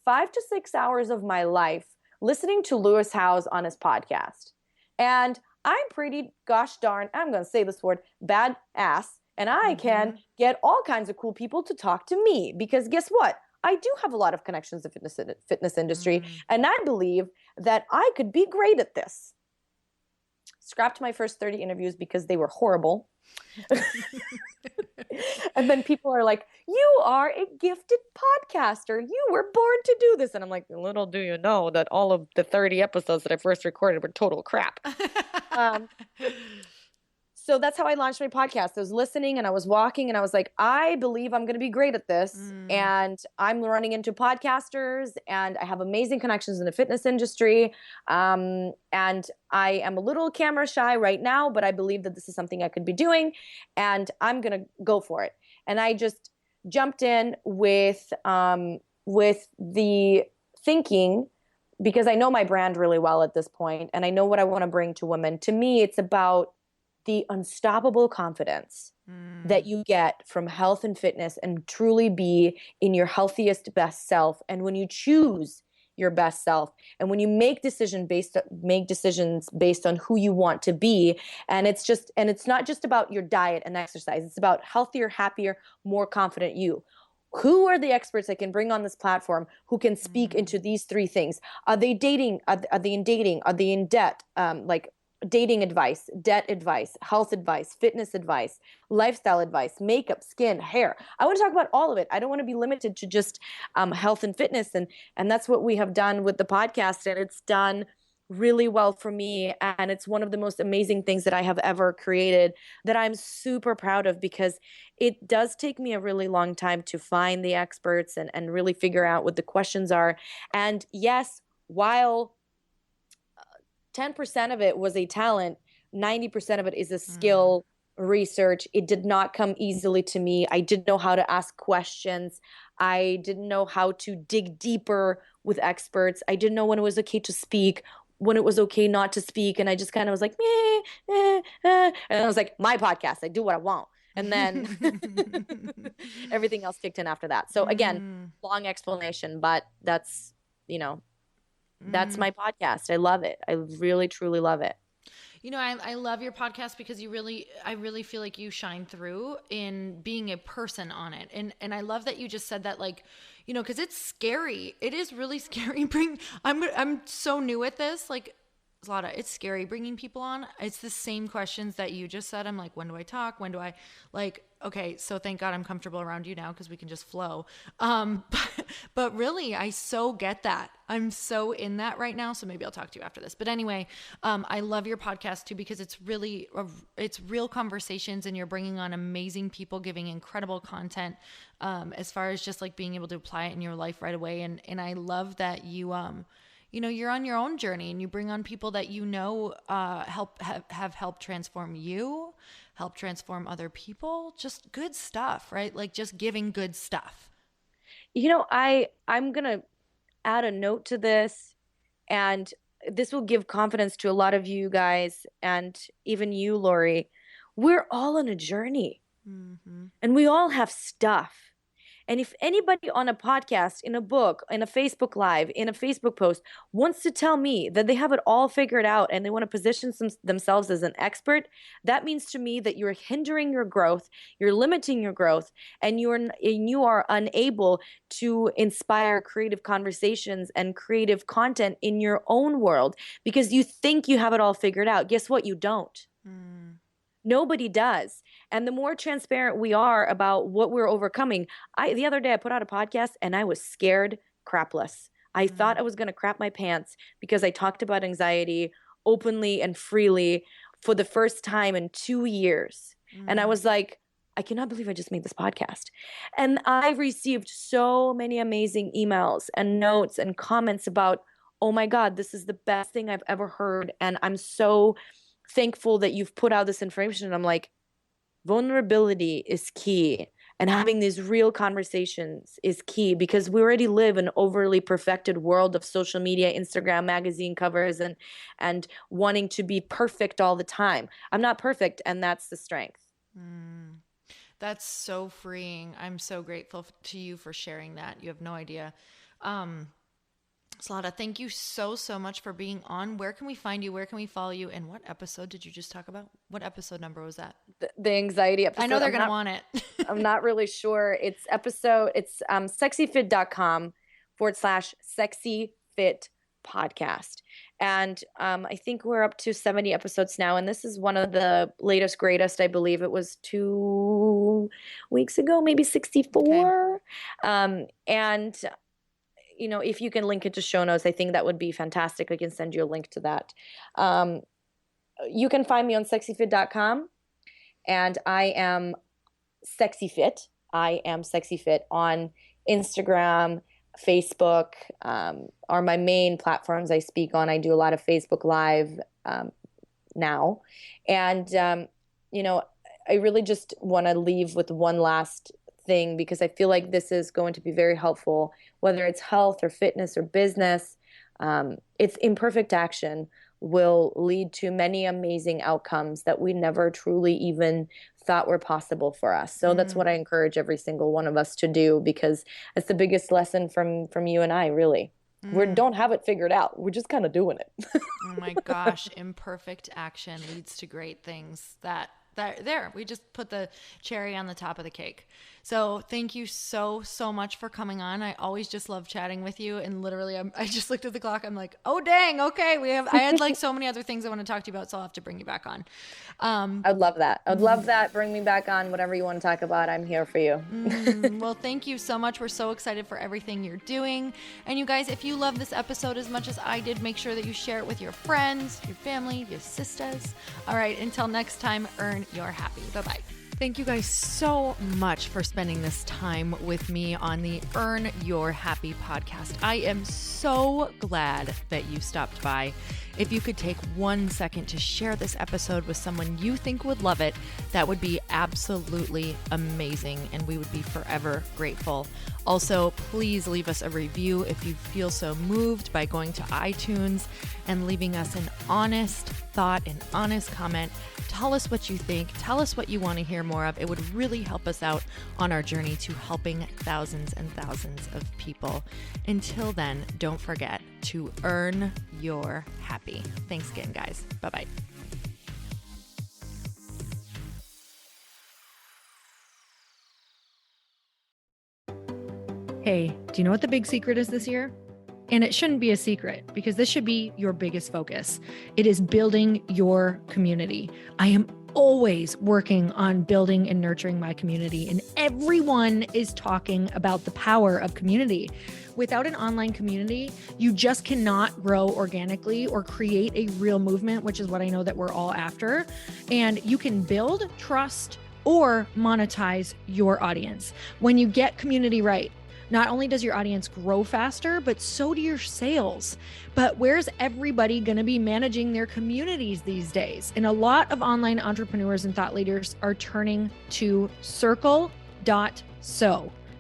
5 to 6 hours of my life listening to Lewis Howes on his podcast. And I'm pretty, gosh darn, I'm going to say this word, bad ass. And I can get all kinds of cool people to talk to me, because guess what? I do have a lot of connections in the fitness industry. And I believe that I could be great at this. Scrapped my first 30 interviews because they were horrible. And then people are like, you are a gifted podcaster. You were born to do this. And I'm like, little do you know that all of the 30 episodes that I first recorded were total crap. So that's how I launched my podcast. I was listening and I was walking and I was like, I believe I'm going to be great at this. And I'm running into podcasters, and I have amazing connections in the fitness industry. And I am a little camera shy right now, but I believe that this is something I could be doing, and I'm going to go for it. And I just jumped in with the thinking, because I know my brand really well at this point, and I know what I want to bring to women. To me, it's about the unstoppable confidence that you get from health and fitness, and truly be in your healthiest, best self. And when you choose your best self. And when you make decisions based on who you want to be, and it's not just about your diet and exercise, it's about healthier, happier, more confident you. Who are the experts I can bring on this platform who can speak into these three things? Are they dating? Are they in dating? Are they in debt? Like dating advice, debt advice, health advice, fitness advice, lifestyle advice, makeup, skin, hair. I want to talk about all of it. I don't want to be limited to just health and fitness. And that's what we have done with the podcast. And it's done really well for me. And it's one of the most amazing things that I have ever created that I'm super proud of, because it does take me a really long time to find the experts and really figure out what the questions are. And yes, while 10% of it was a talent, 90% of it is a skill, research. It did not come easily to me. I didn't know how to ask questions. I didn't know how to dig deeper with experts. I didn't know when it was okay to speak, when it was okay not to speak. And I just kind of was like, and I was like, my podcast, I do what I want. And then everything else kicked in after that. So again, long explanation, but that's, that's my podcast. I love it. I really, truly love it. I love your podcast because I really feel like you shine through in being a person on it. And I love that you just said that, like, cause it's scary. It is really scary. I'm so new at this. Like, Zlata, it's scary bringing people on. It's the same questions that you just said. I'm like, when do I talk? When do I okay, so thank God I'm comfortable around you now because we can just flow. But really, I so get that. I'm so in that right now. So maybe I'll talk to you after this. But anyway, I love your podcast too, because it's really, it's real conversations and you're bringing on amazing people giving incredible content as far as just like being able to apply it in your life right away. And I love that you, you're on your own journey and you bring on people that have helped transform you, help transform other people, just good stuff, right? Like just giving good stuff. I'm going to add a note to this, and this will give confidence to a lot of you guys and even you, Lori. We're all on a journey and we all have stuff. And if anybody on a podcast, in a book, in a Facebook Live, in a Facebook post wants to tell me that they have it all figured out and they want to position themselves as an expert, that means to me that you're hindering your growth, you're limiting your growth, and you are unable to inspire creative conversations and creative content in your own world because you think you have it all figured out. Guess what? You don't. Nobody does. And the more transparent we are about what we're overcoming, the other day I put out a podcast and I was scared crapless. I thought I was going to crap my pants because I talked about anxiety openly and freely for the first time in 2 years. And I was like, I cannot believe I just made this podcast. And I've received so many amazing emails and notes and comments about, oh my God, this is the best thing I've ever heard. And I'm so thankful that you've put out this information. And I'm like, vulnerability is key. And having these real conversations is key because we already live in an overly perfected world of social media, Instagram, magazine covers, and wanting to be perfect all the time. I'm not perfect, and that's the strength. That's so freeing. I'm so grateful to you for sharing that. You have no idea. Zlata, thank you so much for being on. Where can we find you? Where can we follow you? And what episode did you just talk about? What episode number was that? The anxiety episode. I know they're going to want it. I'm not really sure. It's sexyfit.com/sexyfit podcast. And I think we're up to 70 episodes now. And this is one of the latest, greatest. I believe it was 2 weeks ago, maybe 64. Okay. And if you can link it to show notes, I think that would be fantastic. I can send you a link to that. You can find me on sexyfit.com, and I am SexyFit. I am SexyFit on Instagram, Facebook, are my main platforms I speak on. I do a lot of Facebook Live now. And, I really just want to leave with one last thing, because I feel like this is going to be very helpful, whether it's health or fitness or business. It's imperfect action will lead to many amazing outcomes that we never truly even thought were possible for us. So that's what I encourage every single one of us to do, because it's the biggest lesson from you and I, really. We don't have it figured out. We're just kind of doing it. Oh my gosh. Imperfect action leads to great things. There, we just put the cherry on the top of the cake. So thank you so much for coming on. I always just love chatting with you. And literally, I just looked at the clock. I'm like, oh, dang. Okay. I had like so many other things I want to talk to you about. So I'll have to bring you back on. I'd love that. I'd love that. Bring me back on. Whatever you want to talk about, I'm here for you. Well, thank you so much. We're so excited for everything you're doing. And you guys, if you love this episode as much as I did, make sure that you share it with your friends, your family, your sisters. All right. Until next time, earn your happy. Bye-bye. Thank you guys so much for spending this time with me on the Earn Your Happy podcast. I am so glad that you stopped by. If you could take 1 second to share this episode with someone you think would love it, that would be absolutely amazing, and we would be forever grateful. Also, please leave us a review if you feel so moved by going to iTunes and leaving us an honest thought, an honest comment. Tell us what you think. Tell us what you want to hear more of. It would really help us out on our journey to helping thousands and thousands of people. Until then, don't forget to earn your happy. Thanks again, guys. Bye-bye. Hey, do you know what the big secret is this year? And it shouldn't be a secret because this should be your biggest focus. It is building your community. I am always working on building and nurturing my community, and everyone is talking about the power of community. Without an online community, you just cannot grow organically or create a real movement, which is what I know that we're all after. And you can build trust or monetize your audience. When you get community right, not only does your audience grow faster, but so do your sales. But where's everybody going to be managing their communities these days? And a lot of online entrepreneurs and thought leaders are turning to Circle.so.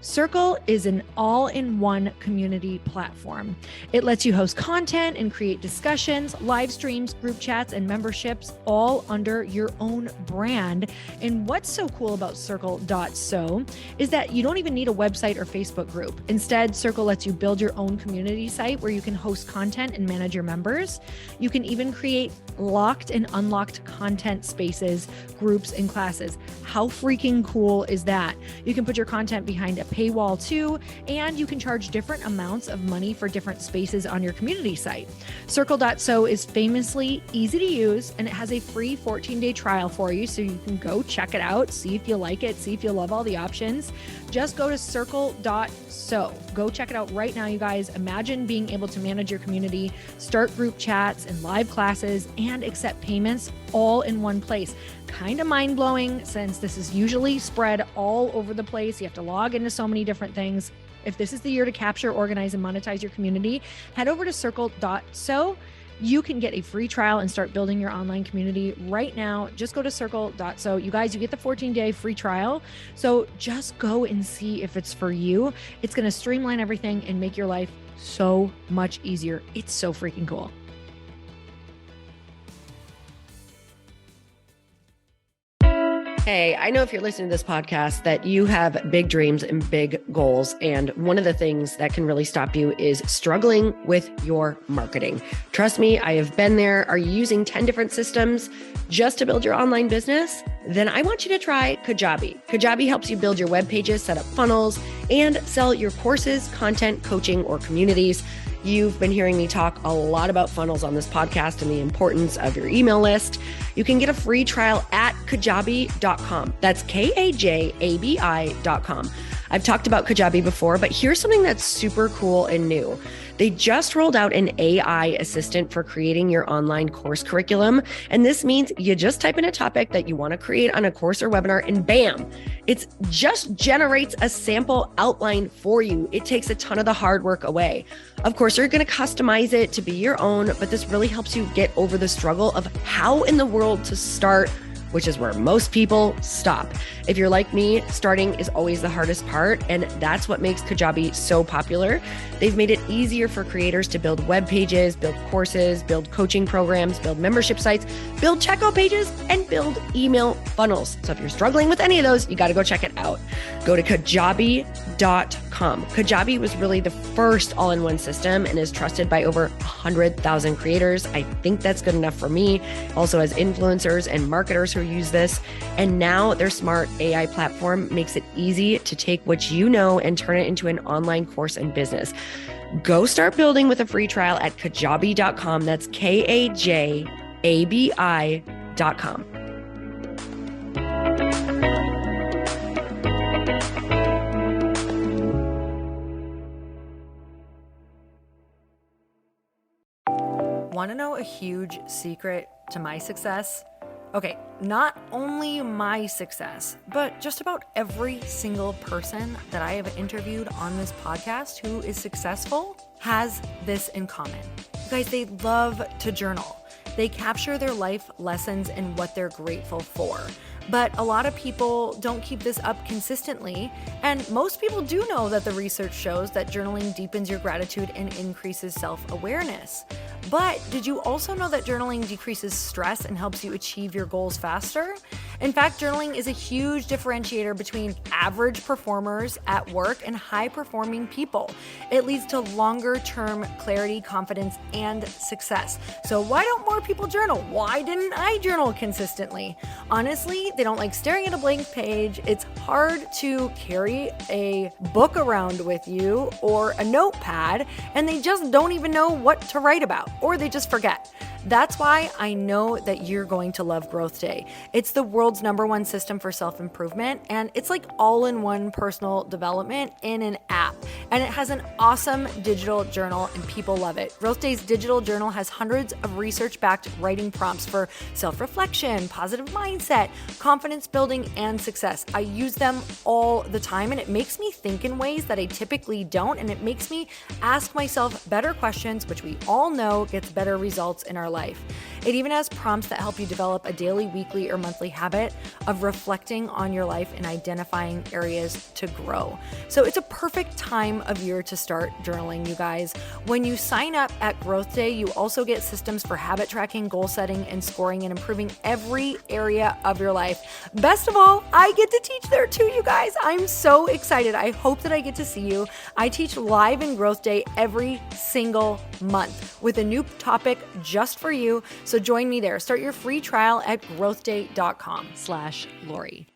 Circle is an all-in-one community platform. It lets you host content and create discussions, live streams, group chats, and memberships all under your own brand. And what's so cool about Circle.so is that you don't even need a website or Facebook group. Instead, Circle lets you build your own community site where you can host content and manage your members. You can even create locked and unlocked content spaces, groups, and classes. How freaking cool is that? You can put your content behind a paywall too, and you can charge different amounts of money for different spaces on your community site. Circle.so is famously easy to use, and it has a free 14-day trial for you, so you can go check it out, see if you like it, see if you love all the options. Just go to Circle.so. Go check it out right now, you guys. Imagine being able to manage your community, start group chats and live classes, and accept payments all in one place. Kind of mind-blowing since this is usually spread all over the place. You have to log into so many different things. If this is the year to capture, organize, and monetize your community, head over to Circle.so. You can get a free trial and start building your online community right now. Just go to Circle.so. You guys, you get the 14-day free trial. So just go and see if it's for you. It's going to streamline everything and make your life so much easier. It's so freaking cool. Hey, I know if you're listening to this podcast that you have big dreams and big goals. And one of the things that can really stop you is struggling with your marketing. Trust me, I have been there. Are you using 10 different systems just to build your online business? Then I want you to try Kajabi. Kajabi helps you build your web pages, set up funnels, and sell your courses, content, coaching, or communities. You've been hearing me talk a lot about funnels on this podcast and the importance of your email list. You can get a free trial at kajabi.com. That's Kajabi.com. I've talked about Kajabi before, but here's something that's super cool and new. They just rolled out an AI assistant for creating your online course curriculum. And this means you just type in a topic that you want to create on a course or webinar, and bam, it just generates a sample outline for you. It takes a ton of the hard work away. Of course, you're going to customize it to be your own, but this really helps you get over the struggle of how in the world to start which is where most people stop. If you're like me, starting is always the hardest part, and that's what makes Kajabi so popular. They've made it easier for creators to build web pages, build courses, build coaching programs, build membership sites, build checkout pages, and build email funnels. So if you're struggling with any of those, you got to go check it out. Go to kajabi.com. Kajabi was really the first all-in-one system and is trusted by over 100,000 creators. I think that's good enough for me. Also has influencers and marketers who use this. And now their smart AI platform makes it easy to take what you know and turn it into an online course and business. Go start building with a free trial at kajabi.com. That's kajabi.com. Want to know a huge secret to my success? Okay, not only my success, but just about every single person that I have interviewed on this podcast who is successful has this in common. You guys, they love to journal. They capture their life lessons and what they're grateful for. But a lot of people don't keep this up consistently, and most people do know that the research shows that journaling deepens your gratitude and increases self-awareness. But did you also know that journaling decreases stress and helps you achieve your goals faster? In fact, journaling is a huge differentiator between average performers at work and high-performing people. It leads to longer-term clarity, confidence, and success. So why don't more people journal? Why didn't I journal consistently? Honestly, they don't like staring at a blank page. It's hard to carry a book around with you or a notepad, and they just don't even know what to write about, or they just forget. That's why I know that you're going to love Growth Day. It's the world's #1 system for self-improvement, and it's like all-in-one personal development in an app. And it has an awesome digital journal, and people love it. Growth Day's digital journal has hundreds of research-backed writing prompts for self-reflection, positive mindset, confidence building, and success. I use them all the time, and it makes me think in ways that I typically don't, and it makes me ask myself better questions, which we all know gets better results in our life. It even has prompts that help you develop a daily, weekly, or monthly habit of reflecting on your life and identifying areas to grow. So it's a perfect time of year to start journaling, you guys. When you sign up at Growth Day, you also get systems for habit tracking, goal setting, and scoring, and improving every area of your life. Best of all, I get to teach there too, you guys. I'm so excited. I hope that I get to see you. I teach live in Growth Day every single month with a new topic just for you. So join me there. Start your free trial at growthday.com/Lori.